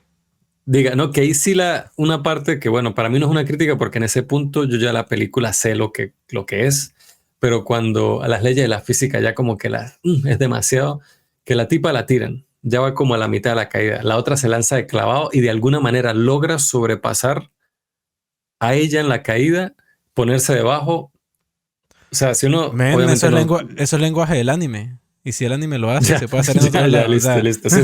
Speaker 1: Diga, no, que ahí sí una parte que, bueno, para mí no es una crítica porque en ese punto yo ya la película sé lo que es, pero cuando a las leyes de la física ya como que es demasiado, que la tipa la tiran, ya va como a la mitad de la caída, la otra se lanza de clavado y de alguna manera logra sobrepasar a ella en la caída, ponerse debajo. O sea, si uno...
Speaker 2: eso es lenguaje del anime. Y si el anime lo hace, se puede hacer en otro lado.
Speaker 1: Listo. Sí,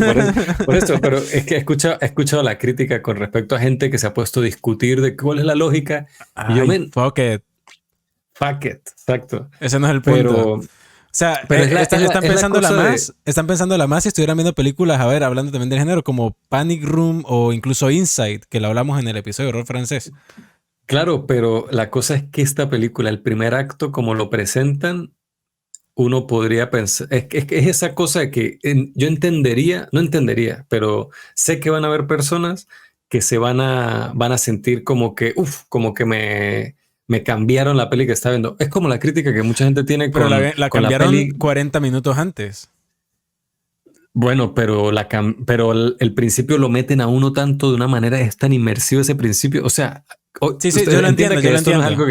Speaker 1: por eso, pero es que he escuchado la crítica con respecto a gente que se ha puesto a discutir de cuál es la lógica.
Speaker 2: Ay, y yo, fuck it,
Speaker 1: exacto.
Speaker 2: Ese no es el punto.
Speaker 1: Pero,
Speaker 2: o sea, están pensándola más si estuvieran viendo películas, a ver, hablando también del género, como Panic Room o incluso Inside, que lo hablamos en el episodio de horror francés.
Speaker 1: Claro, pero la cosa es que esta película, el primer acto, como lo presentan, uno podría pensar, es esa cosa de que yo no entendería, pero sé que van a haber personas que se van a sentir como que, como que me cambiaron la peli que está viendo. Es como la crítica que mucha gente tiene
Speaker 2: pero la cambiaron 40 minutos antes.
Speaker 1: Bueno, pero el principio lo meten a uno tanto de una manera, es tan inmersivo ese principio. O sea,
Speaker 2: sí, yo lo entiendo.
Speaker 1: No es algo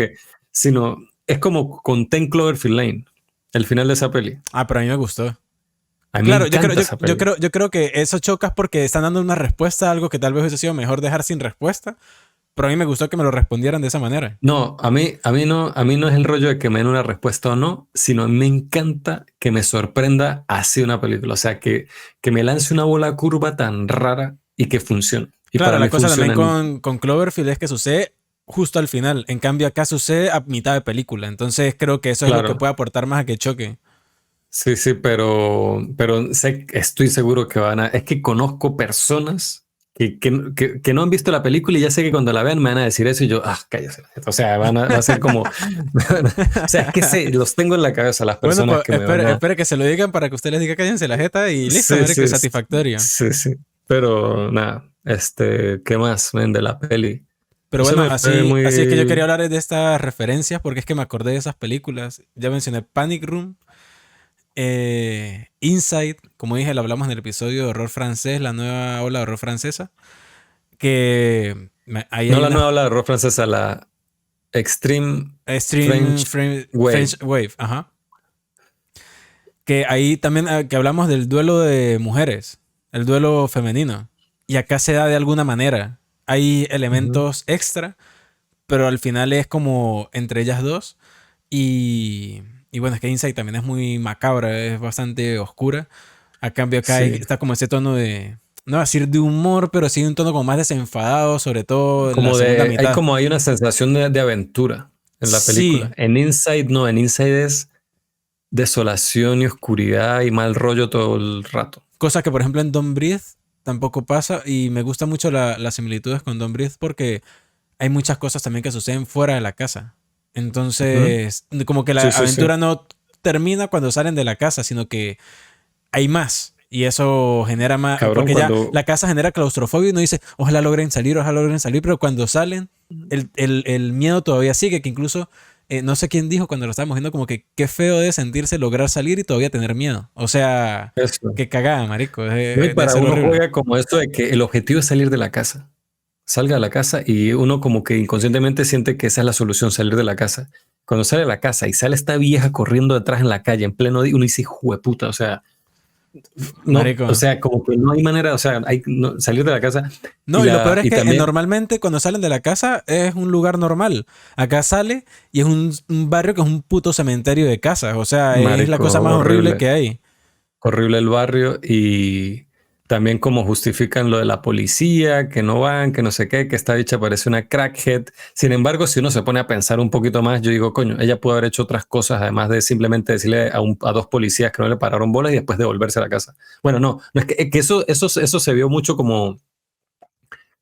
Speaker 1: sino es como con 10 Cloverfield Lane. El final de esa peli.
Speaker 2: Pero a mí me gustó. Claro, yo creo que eso chocas porque están dando una respuesta a algo que tal vez hubiese sido mejor dejar sin respuesta. Pero a mí me gustó que me lo respondieran de esa manera.
Speaker 1: No, a mí no es el rollo de que me den una respuesta o no, sino a mí me encanta que me sorprenda así una película. O sea, que me lance una bola curva tan rara y que funcione. Y
Speaker 2: claro, la cosa también con Cloverfield es que sucede justo al final. En cambio, acá sucede a mitad de película. Entonces creo que eso es lo que puede aportar más a que choque.
Speaker 1: Sí, pero estoy seguro que es que conozco personas que no han visto la película y ya sé que cuando la vean me van a decir eso y yo, cállate. O sea, va a ser como... o sea, es que los tengo en la cabeza las personas que
Speaker 2: espere que se lo digan para que usted les diga cállense la jeta y listo, que es satisfactorio.
Speaker 1: Sí. Pero nada, ¿qué más ven de la peli?
Speaker 2: Pero bueno, así es que yo quería hablar de estas referencias porque es que me acordé de esas películas. Ya mencioné Panic Room. Inside, como dije, lo hablamos en el episodio de horror francés, la nueva ola de horror francesa. Que ahí
Speaker 1: No
Speaker 2: hay
Speaker 1: la
Speaker 2: una
Speaker 1: nueva ola de horror francesa, la Extreme
Speaker 2: Extreme
Speaker 1: French Wave.
Speaker 2: French Wave, ajá. Que ahí también que hablamos del duelo de mujeres, el duelo femenino. Y acá se da de alguna manera. Hay
Speaker 1: Ujú.
Speaker 2: elementos extra, pero al final es como entre ellas dos. Y bueno, es que Inside también es muy macabra, es bastante oscura. A cambio acá
Speaker 1: Sí,
Speaker 2: está como ese tono de, no voy a decir de humor, pero sí un tono como más desenfadado, sobre todo en la
Speaker 1: como
Speaker 2: segunda
Speaker 1: de,
Speaker 2: mitad.
Speaker 1: hay una sensación de aventura en la película.
Speaker 2: Sí,
Speaker 1: En Inside no, en Inside es desolación y oscuridad y mal rollo todo el rato.
Speaker 2: cosa que por ejemplo en Don't Breathe tampoco pasa y me gusta mucho las similitudes con Don't Breathe porque hay muchas cosas también que suceden fuera de la casa.
Speaker 1: Ujú.
Speaker 2: Entonces, como que la
Speaker 1: Sí, sí, sí.
Speaker 2: aventura no termina cuando salen de la casa, sino que hay más. Y eso genera más,
Speaker 1: Cabrón,
Speaker 2: porque ya
Speaker 1: cuando...
Speaker 2: la casa genera claustrofobia y uno dice, ojalá logren salir, pero cuando salen, el miedo todavía sigue, que incluso, no sé quién dijo cuando lo estábamos viendo, como que qué feo de sentirse lograr salir y todavía tener miedo. O sea,
Speaker 1: Eso.
Speaker 2: qué cagada, marico,
Speaker 1: No, y
Speaker 2: debe
Speaker 1: para
Speaker 2: ser
Speaker 1: uno
Speaker 2: horrible.
Speaker 1: juega como esto de que el objetivo es salir de la casa. Salga de la casa y uno como que inconscientemente siente que esa es la solución, salir de la casa. Cuando sale de la casa y sale esta vieja corriendo detrás en la calle en pleno día, uno dice, jueputa, o sea, no,
Speaker 2: Marico.
Speaker 1: o sea, como que no hay manera, o sea, hay salir de la casa
Speaker 2: No, y lo peor es
Speaker 1: y
Speaker 2: que
Speaker 1: también,
Speaker 2: normalmente cuando salen de la casa es un lugar normal. Acá sale y es un barrio que es un puto cementerio de casas. O sea, es la
Speaker 1: marico,
Speaker 2: cosa más horrible
Speaker 1: horrible.
Speaker 2: que hay.
Speaker 1: Horrible el barrio y también como justifican lo de la policía, que no van, que no sé qué, que esta bicha parece una crackhead. Sin embargo, si uno se pone a pensar un poquito más, yo digo, coño, ella pudo haber hecho otras cosas, además de simplemente decirle a dos policías que no le pararon bolas y después devolverse a la casa. Bueno, no, no es que eso se vio mucho como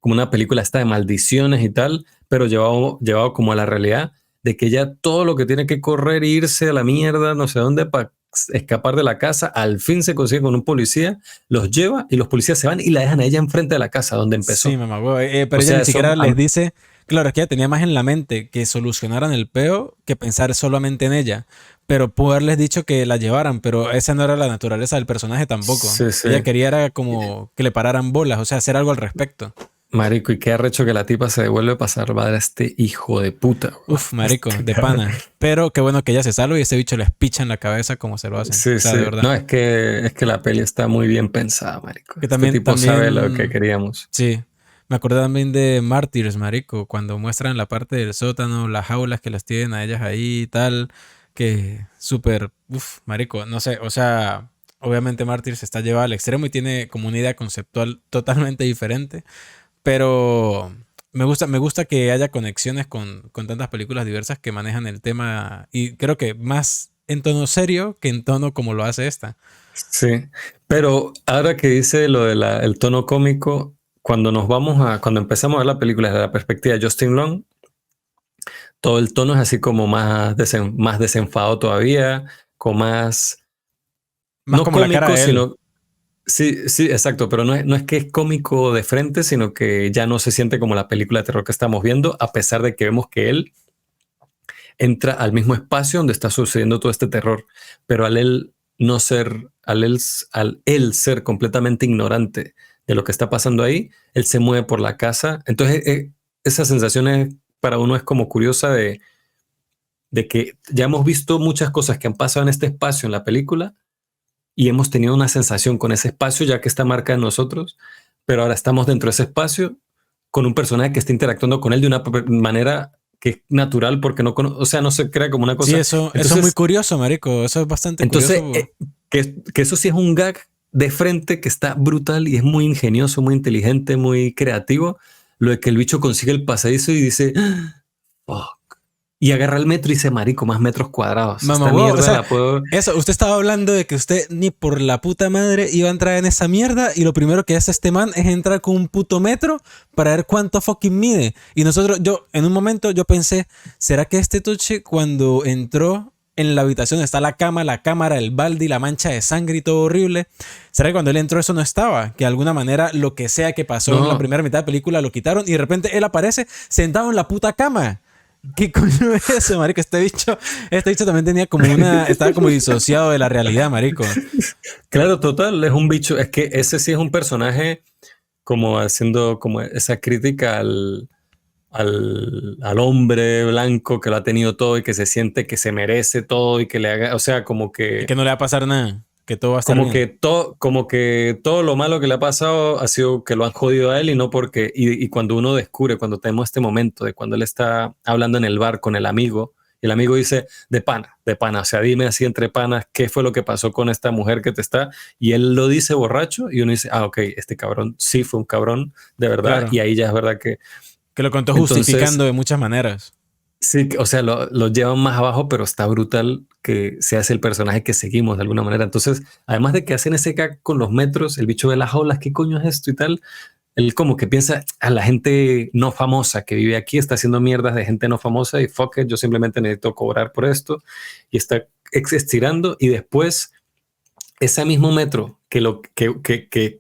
Speaker 1: una película esta de maldiciones y tal, pero llevado como a la realidad de que ella todo lo que tiene que correr e irse a la mierda, no sé dónde, para escapar de la casa, al fin se consigue con un policía, los lleva y los policías se van y la dejan a ella enfrente de la casa donde
Speaker 2: Sí,
Speaker 1: empezó.
Speaker 2: mamá, güey.
Speaker 1: O
Speaker 2: Pero ella
Speaker 1: sea,
Speaker 2: ni
Speaker 1: eso,
Speaker 2: siquiera les dice. Claro, es que ella tenía más en la mente que solucionaran el peo que pensar solamente en ella. Pero pudo haberles dicho que la llevaran, pero esa no era la naturaleza del personaje tampoco.
Speaker 1: sí, sí.
Speaker 2: Ella quería era como que le pararan bolas, o sea, hacer algo al respecto.
Speaker 1: Marico, y qué arrecho que la tipa se devuelve a pasar madre a este hijo de puta, weón.
Speaker 2: Uf, marico,
Speaker 1: Este
Speaker 2: de
Speaker 1: cabrón.
Speaker 2: pana. Pero qué bueno que ella se salva y ese bicho les picha en la cabeza como se lo hacen. O
Speaker 1: Sí,
Speaker 2: sea,
Speaker 1: sí.
Speaker 2: de verdad.
Speaker 1: No, es que la peli está muy bien pensada, marico.
Speaker 2: Que
Speaker 1: Este
Speaker 2: también,
Speaker 1: tipo sabe lo que
Speaker 2: también,
Speaker 1: queríamos.
Speaker 2: sí. Me acordé también de Martyrs, marico, cuando muestran la parte del sótano, las jaulas que las tienen a ellas ahí y tal, que súper, uf, marico, no sé, o sea, obviamente Martyrs está llevado al extremo y tiene como una idea conceptual totalmente diferente, pero me gusta que haya conexiones con tantas películas diversas que manejan el tema y creo que más en tono serio que en tono como lo hace esta.
Speaker 1: Sí, pero ahora que dice lo del el tono cómico, cuando empezamos a ver la película desde la perspectiva de Justin Long, todo el tono es así como más desenfadado todavía, con más,
Speaker 2: Más
Speaker 1: no
Speaker 2: como la cara
Speaker 1: cómico,
Speaker 2: de él.
Speaker 1: sino, sí, sí, exacto, pero no es que es cómico de frente, sino que ya no se siente como la película de terror que estamos viendo, a pesar de que vemos que él entra al mismo espacio donde está sucediendo todo este terror, pero al él no ser, al él ser completamente ignorante de lo que está pasando ahí, él se mueve por la casa. Entonces, esa sensación para uno es como curiosa de que ya hemos visto muchas cosas que han pasado en este espacio en la película y hemos tenido una sensación con ese espacio ya que está marca en nosotros, pero ahora estamos dentro de ese espacio con un personaje que está interactuando con él de una manera que es natural porque no o sea, no se crea como una
Speaker 2: Sí,
Speaker 1: cosa.
Speaker 2: eso es muy
Speaker 1: Entonces,
Speaker 2: curioso, marico, eso es bastante
Speaker 1: entonces
Speaker 2: curioso.
Speaker 1: que eso sí es un gag de frente que está brutal y es muy ingenioso, muy inteligente, muy creativo. Lo de que el bicho consigue el pasadizo y dice, fuck. Y agarra el metro y dice, marico, más metros cuadrados.
Speaker 2: Mamá,
Speaker 1: Esta
Speaker 2: huevo, o
Speaker 1: mierda
Speaker 2: sea,
Speaker 1: la puedo.
Speaker 2: eso, usted estaba hablando de que usted ni por la puta madre iba a entrar en esa mierda y lo primero que hace este man es entrar con un puto metro para ver cuánto fucking mide. Y nosotros, en un momento yo pensé, ¿será que este Tuche cuando entró en la habitación está la cama, la cámara, el balde y la mancha de sangre y todo horrible? ¿Será que cuando él entró eso no estaba? Que de alguna manera lo que sea que pasó en la
Speaker 1: No,
Speaker 2: primera mitad de película lo quitaron y de repente él aparece sentado en la puta cama. ¿Qué coño es eso, marico? Este bicho también tenía como estaba como disociado de la realidad, marico.
Speaker 1: Claro, total, es un bicho. Es que ese sí es un personaje como haciendo como esa crítica al hombre blanco que lo ha tenido todo y que se siente que se merece todo y que le haga, o sea,
Speaker 2: Y que no le va a pasar nada, que todo va a estar
Speaker 1: como
Speaker 2: bien.
Speaker 1: que como que todo lo malo que le ha pasado ha sido que lo han jodido a él y no porque, y cuando uno descubre, cuando tenemos este momento de cuando él está hablando en el bar con el amigo, y el amigo dice, de pana, o sea, dime así entre panas, ¿qué fue lo que pasó con esta mujer que te está? Y él lo dice borracho y uno dice, ah, ok, este cabrón sí fue un cabrón, de verdad,
Speaker 2: Claro.
Speaker 1: y ahí ya es verdad que
Speaker 2: Que lo contó
Speaker 1: entonces
Speaker 2: justificando de muchas maneras.
Speaker 1: sí, o sea, lo llevan más abajo, pero está brutal que se hace el personaje que seguimos de alguna manera. Entonces, además de que hacen ese gag con los metros, el bicho de las olas, ¿qué coño es esto y tal? Él como que piensa a la gente no famosa que vive aquí, está haciendo mierdas de gente no famosa y fuck it, yo simplemente necesito cobrar por esto y está estirando y después ese mismo metro que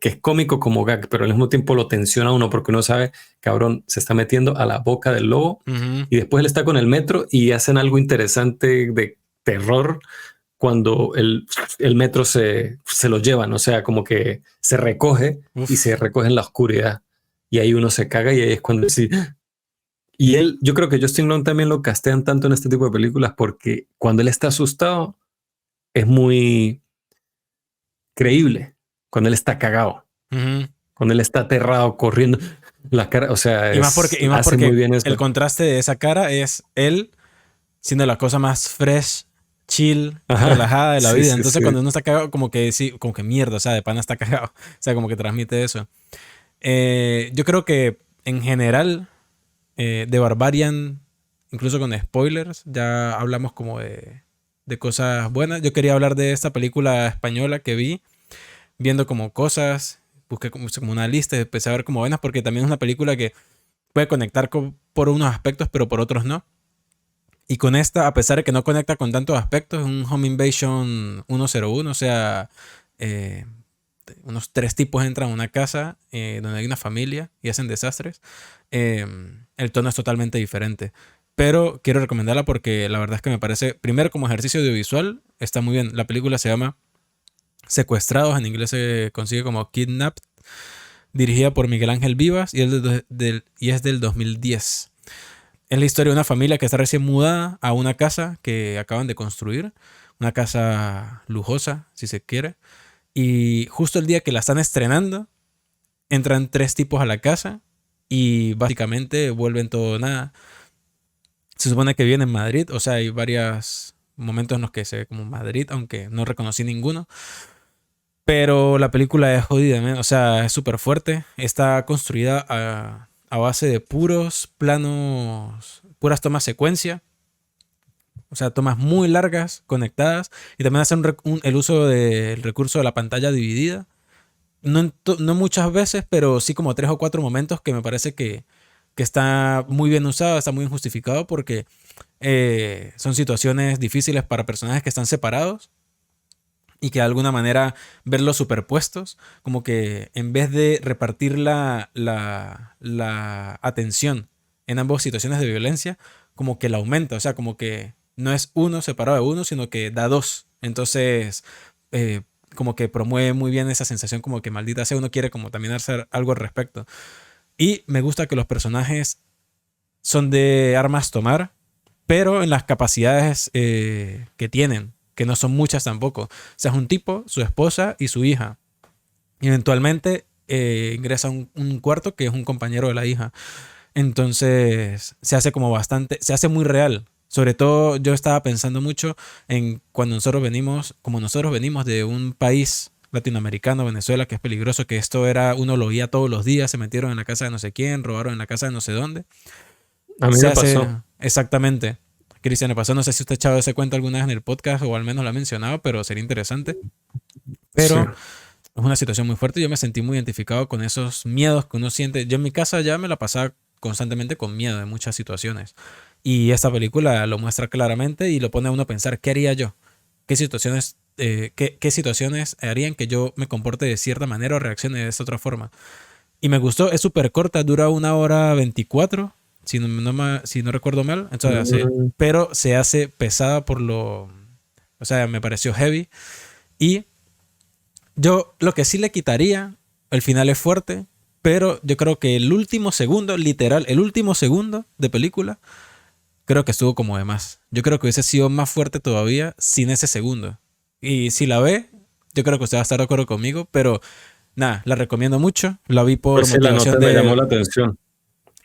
Speaker 1: es cómico como gag, pero al mismo tiempo lo tensiona a uno porque uno sabe, cabrón, se está metiendo a la boca del lobo
Speaker 2: Ujú.
Speaker 1: y después él está con el metro y hacen algo interesante de terror cuando el metro se lo llevan, o sea, como que se recoge y se
Speaker 2: Uf.
Speaker 1: recoge en la oscuridad y ahí uno se caga y ahí es cuando sí. Y él, yo creo que Justin Long también lo castean tanto en este tipo de películas porque cuando él está asustado es muy creíble, cuando él está cagado.
Speaker 2: Ujú.
Speaker 1: Cuando él está aterrado, corriendo, la cara, o sea,
Speaker 2: Y más
Speaker 1: hace muy
Speaker 2: porque
Speaker 1: bien
Speaker 2: el
Speaker 1: eso.
Speaker 2: contraste de esa cara es él siendo la cosa más fresh, chill,
Speaker 1: Ajá,
Speaker 2: relajada de la
Speaker 1: sí,
Speaker 2: vida.
Speaker 1: sí,
Speaker 2: Entonces
Speaker 1: sí.
Speaker 2: cuando uno está cagado, como que sí, como que mierda, o sea, de pana está cagado. O sea, como que transmite eso. Yo creo que en general, de Barbarian, incluso con spoilers, ya hablamos como de cosas buenas. Yo quería hablar de esta película española que vi, viendo como cosas, busqué como una lista y empecé a ver como buenas, porque también es una película que puede conectar por unos aspectos, pero por otros no. Y con esta, a pesar de que no conecta con tantos aspectos, es un Home Invasion 101, o sea, eh, unos tres tipos entran a una casa donde hay una familia y hacen desastres. Eh, el tono es totalmente diferente. Pero quiero recomendarla porque la verdad es que me parece, primero como ejercicio audiovisual, está muy bien. La película se llama Secuestrados, en inglés se consigue como Kidnapped, dirigida por Miguel Ángel Vivas y es del 2010. Es la historia de una familia que está recién mudada a una casa que acaban de construir, una casa lujosa, si se quiere. Y justo el día que la están estrenando, entran tres tipos a la casa y básicamente vuelven todo nada. Se supone que viene en Madrid, o sea, hay varios momentos en los que se ve como Madrid, aunque no reconocí ninguno. Pero la película es jodida, man. O sea, es súper fuerte. Está construida a base de puros planos, puras tomas secuencia. O sea, tomas muy largas, conectadas. Y también hacen el uso del recurso de la pantalla dividida. No muchas veces, pero sí como tres o cuatro momentos que me parece que está muy bien usado, está muy bien justificado porque son situaciones difíciles para personajes que están separados y que de alguna manera verlos superpuestos, como que en vez de repartir la atención en ambas situaciones de violencia, como que la aumenta, o sea, como que no es uno separado de uno, sino que da dos. Entonces, eh, como que promueve muy bien esa sensación como que maldita sea, uno quiere como también hacer algo al respecto. Y me gusta que los personajes son de armas tomar, pero en las capacidades que tienen, que no son muchas tampoco. O sea, es un tipo, su esposa y su hija. Y eventualmente ingresa un cuarto que es un compañero de la hija. Entonces se hace como bastante, se hace muy real. Sobre todo yo estaba pensando mucho en cuando nosotros venimos, como nosotros venimos de un país latinoamericano, Venezuela, que es peligroso, que esto era, uno lo oía todos los días, se metieron en la casa de no sé quién, robaron en la casa de no sé dónde.
Speaker 1: A mí
Speaker 2: Se
Speaker 1: me
Speaker 2: hace
Speaker 1: pasó.
Speaker 2: exactamente. Cristian, le pasó, no sé si usted ha echado ese cuenta alguna vez en el podcast o al menos lo ha mencionado, pero sería interesante.
Speaker 1: Sí.
Speaker 2: Pero es una situación muy fuerte. Yo me sentí muy identificado con esos miedos que uno siente. Yo en mi casa ya me la pasaba constantemente con miedo de muchas situaciones. Y esta película lo muestra claramente y lo pone a uno a pensar, ¿qué haría yo? ¿Qué situaciones harían que yo me comporte de cierta manera o reaccione de esta otra forma? Y me gustó, es súper corta, dura 1 hora 24. si no recuerdo mal. Entonces, pero se hace pesada por lo... O sea, me pareció heavy. Y yo lo que sí le quitaría, el final es fuerte, pero yo creo que el último segundo, literal, el último segundo de película, creo que estuvo como de más. Yo creo que hubiese sido más fuerte todavía sin ese segundo. Y si la ve, yo creo que usted va a estar de acuerdo conmigo, pero nada, la recomiendo mucho. La vi por
Speaker 1: Pues sí, la nota
Speaker 2: motivación
Speaker 1: me llamó la
Speaker 2: de...
Speaker 1: atención.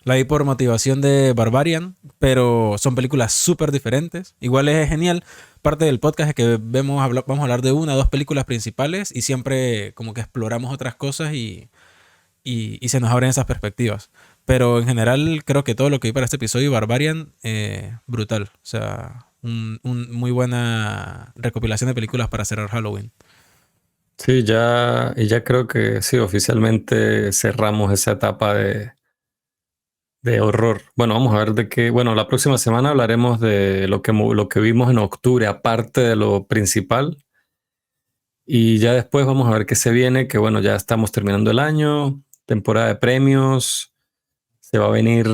Speaker 2: La vi por motivación de Barbarian, pero son películas súper diferentes. Igual es genial. Parte del podcast es que vamos a hablar de una o dos películas principales y siempre como que exploramos otras cosas y se nos abren esas perspectivas. Pero en general creo que todo lo que vi para este episodio, Barbarian, brutal. O sea, muy buena recopilación de películas para cerrar Halloween.
Speaker 1: Sí, ya creo que sí, oficialmente cerramos esa etapa de horror. Bueno, vamos a ver de qué. Bueno, la próxima semana hablaremos de lo que vimos en octubre, aparte de lo principal. Y ya después vamos a ver qué se viene, que bueno, ya estamos terminando el año, temporada de premios, se va a venir,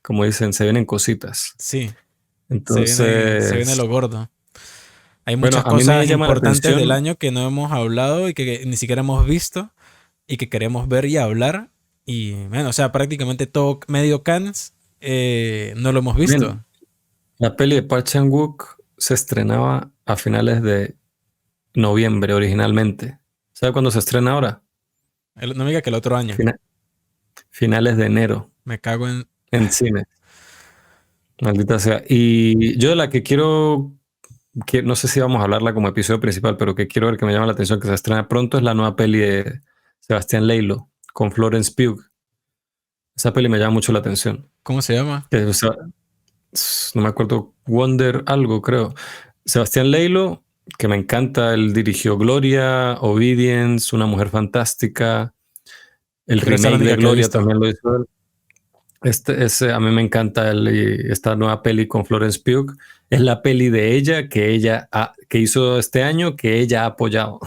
Speaker 1: como dicen, se vienen cositas.
Speaker 2: Sí, se viene
Speaker 1: Entonces,
Speaker 2: lo gordo. Hay
Speaker 1: bueno,
Speaker 2: muchas
Speaker 1: a mí me
Speaker 2: cosas
Speaker 1: llama la
Speaker 2: importantes del
Speaker 1: atención.
Speaker 2: año que no hemos hablado y que ni siquiera hemos visto y que queremos ver y hablar. Y bueno, o sea, prácticamente todo medio Cannes no lo hemos visto.
Speaker 1: Bien, la peli de Park Chan-wook se estrenaba a finales de noviembre originalmente. ¿Sabe cuándo se estrena ahora?
Speaker 2: No me diga que el otro año.
Speaker 1: Fina- Finales de enero
Speaker 2: Me cago en...
Speaker 1: en cine. Maldita sea. Y yo de la que quiero, que no sé si vamos a hablarla como episodio principal, pero que quiero ver que me llama la atención que se estrena pronto es la nueva peli de Sebastián Leilo con Florence Pugh. Esa peli me llama mucho la atención.
Speaker 2: ¿Cómo se llama?
Speaker 1: Que, o sea, no me acuerdo, Wonder algo, creo. Sebastián Leilo, que me encanta, él dirigió Gloria, Obedience, Una mujer fantástica, el
Speaker 2: Creo que esa es la
Speaker 1: remake de
Speaker 2: única que he
Speaker 1: Gloria
Speaker 2: visto.
Speaker 1: también lo hizo él. A mí me encanta esta nueva peli con Florence Pugh. Es la peli de ella que hizo este año, que ella ha apoyado.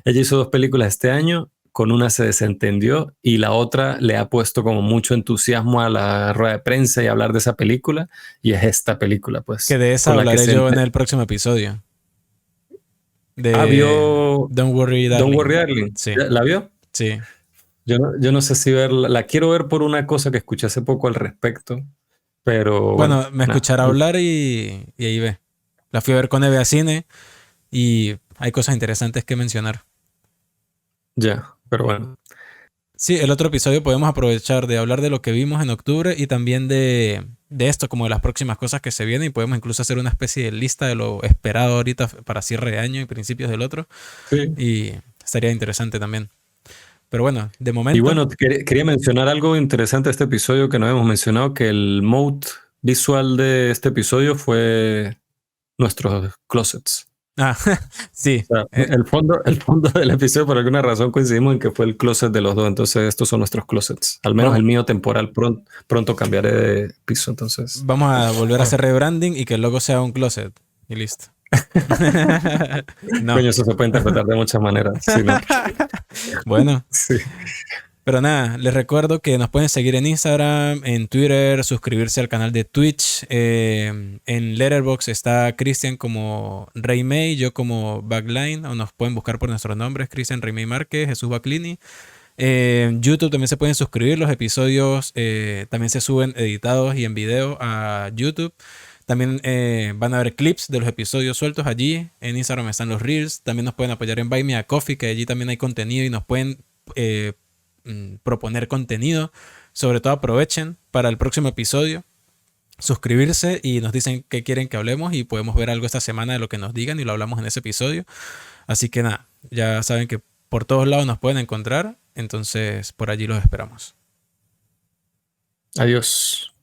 Speaker 1: Ella hizo dos películas este año, con una se desentendió y la otra le ha puesto como mucho entusiasmo a la rueda de prensa y hablar de esa película. Y es esta película,
Speaker 2: Que
Speaker 1: pues,
Speaker 2: de esa
Speaker 1: con la que
Speaker 2: hablaré
Speaker 1: se...
Speaker 2: yo en el próximo episodio. De
Speaker 1: vio
Speaker 2: Don't Worry
Speaker 1: Don't
Speaker 2: Darling.
Speaker 1: Worry Darling.
Speaker 2: Sí,
Speaker 1: ¿La vio?
Speaker 2: sí.
Speaker 1: Yo no sé si verla. La quiero ver por una cosa que escuché hace poco al respecto. Pero bueno,
Speaker 2: Bueno, me
Speaker 1: nada.
Speaker 2: escuchará hablar y ahí ve. La fui a ver con Eve a cine y hay cosas interesantes que mencionar.
Speaker 1: Ya, pero bueno.
Speaker 2: Sí, el otro episodio podemos aprovechar de hablar de lo que vimos en octubre y también de esto, como de las próximas cosas que se vienen. Y podemos incluso hacer una especie de lista de lo esperado ahorita para cierre de año y principios del otro.
Speaker 1: Sí.
Speaker 2: Y estaría interesante también. Pero bueno, de
Speaker 1: Y
Speaker 2: momento,
Speaker 1: bueno, quería mencionar algo interesante de este episodio que no hemos mencionado, que el mode visual de este episodio fue nuestros closets.
Speaker 2: ah, sí,
Speaker 1: O sea, el fondo del episodio, por alguna razón coincidimos en que fue el closet de los dos. Entonces, estos son nuestros closets. Al menos
Speaker 2: vamos,
Speaker 1: el mío temporal. Pronto cambiaré de piso. Entonces,
Speaker 2: vamos a volver a hacer rebranding y que el logo sea un closet. Y listo. No.
Speaker 1: coño, eso se puede interpretar de muchas maneras. Sí, no.
Speaker 2: Bueno,
Speaker 1: Sí.
Speaker 2: pero nada, les recuerdo que nos pueden seguir en Instagram, en Twitter, suscribirse al canal de Twitch. En Letterboxd está Cristian como Rey May, yo como Backline, o nos pueden buscar por nuestros nombres, Cristian Rey May Márquez, Jesús Baclini. En YouTube también se pueden suscribir, los episodios también se suben editados y en video a YouTube. También van a ver clips de los episodios sueltos allí. En Instagram están los Reels. También nos pueden apoyar en Buy Me a Coffee, que allí también hay contenido y nos pueden proponer contenido. Sobre todo aprovechen para el próximo episodio suscribirse y nos dicen qué quieren que hablemos y podemos ver algo esta semana de lo que nos digan y lo hablamos en ese episodio. Así que nada, ya saben que por todos lados nos pueden encontrar, entonces por allí los esperamos.
Speaker 1: Adiós.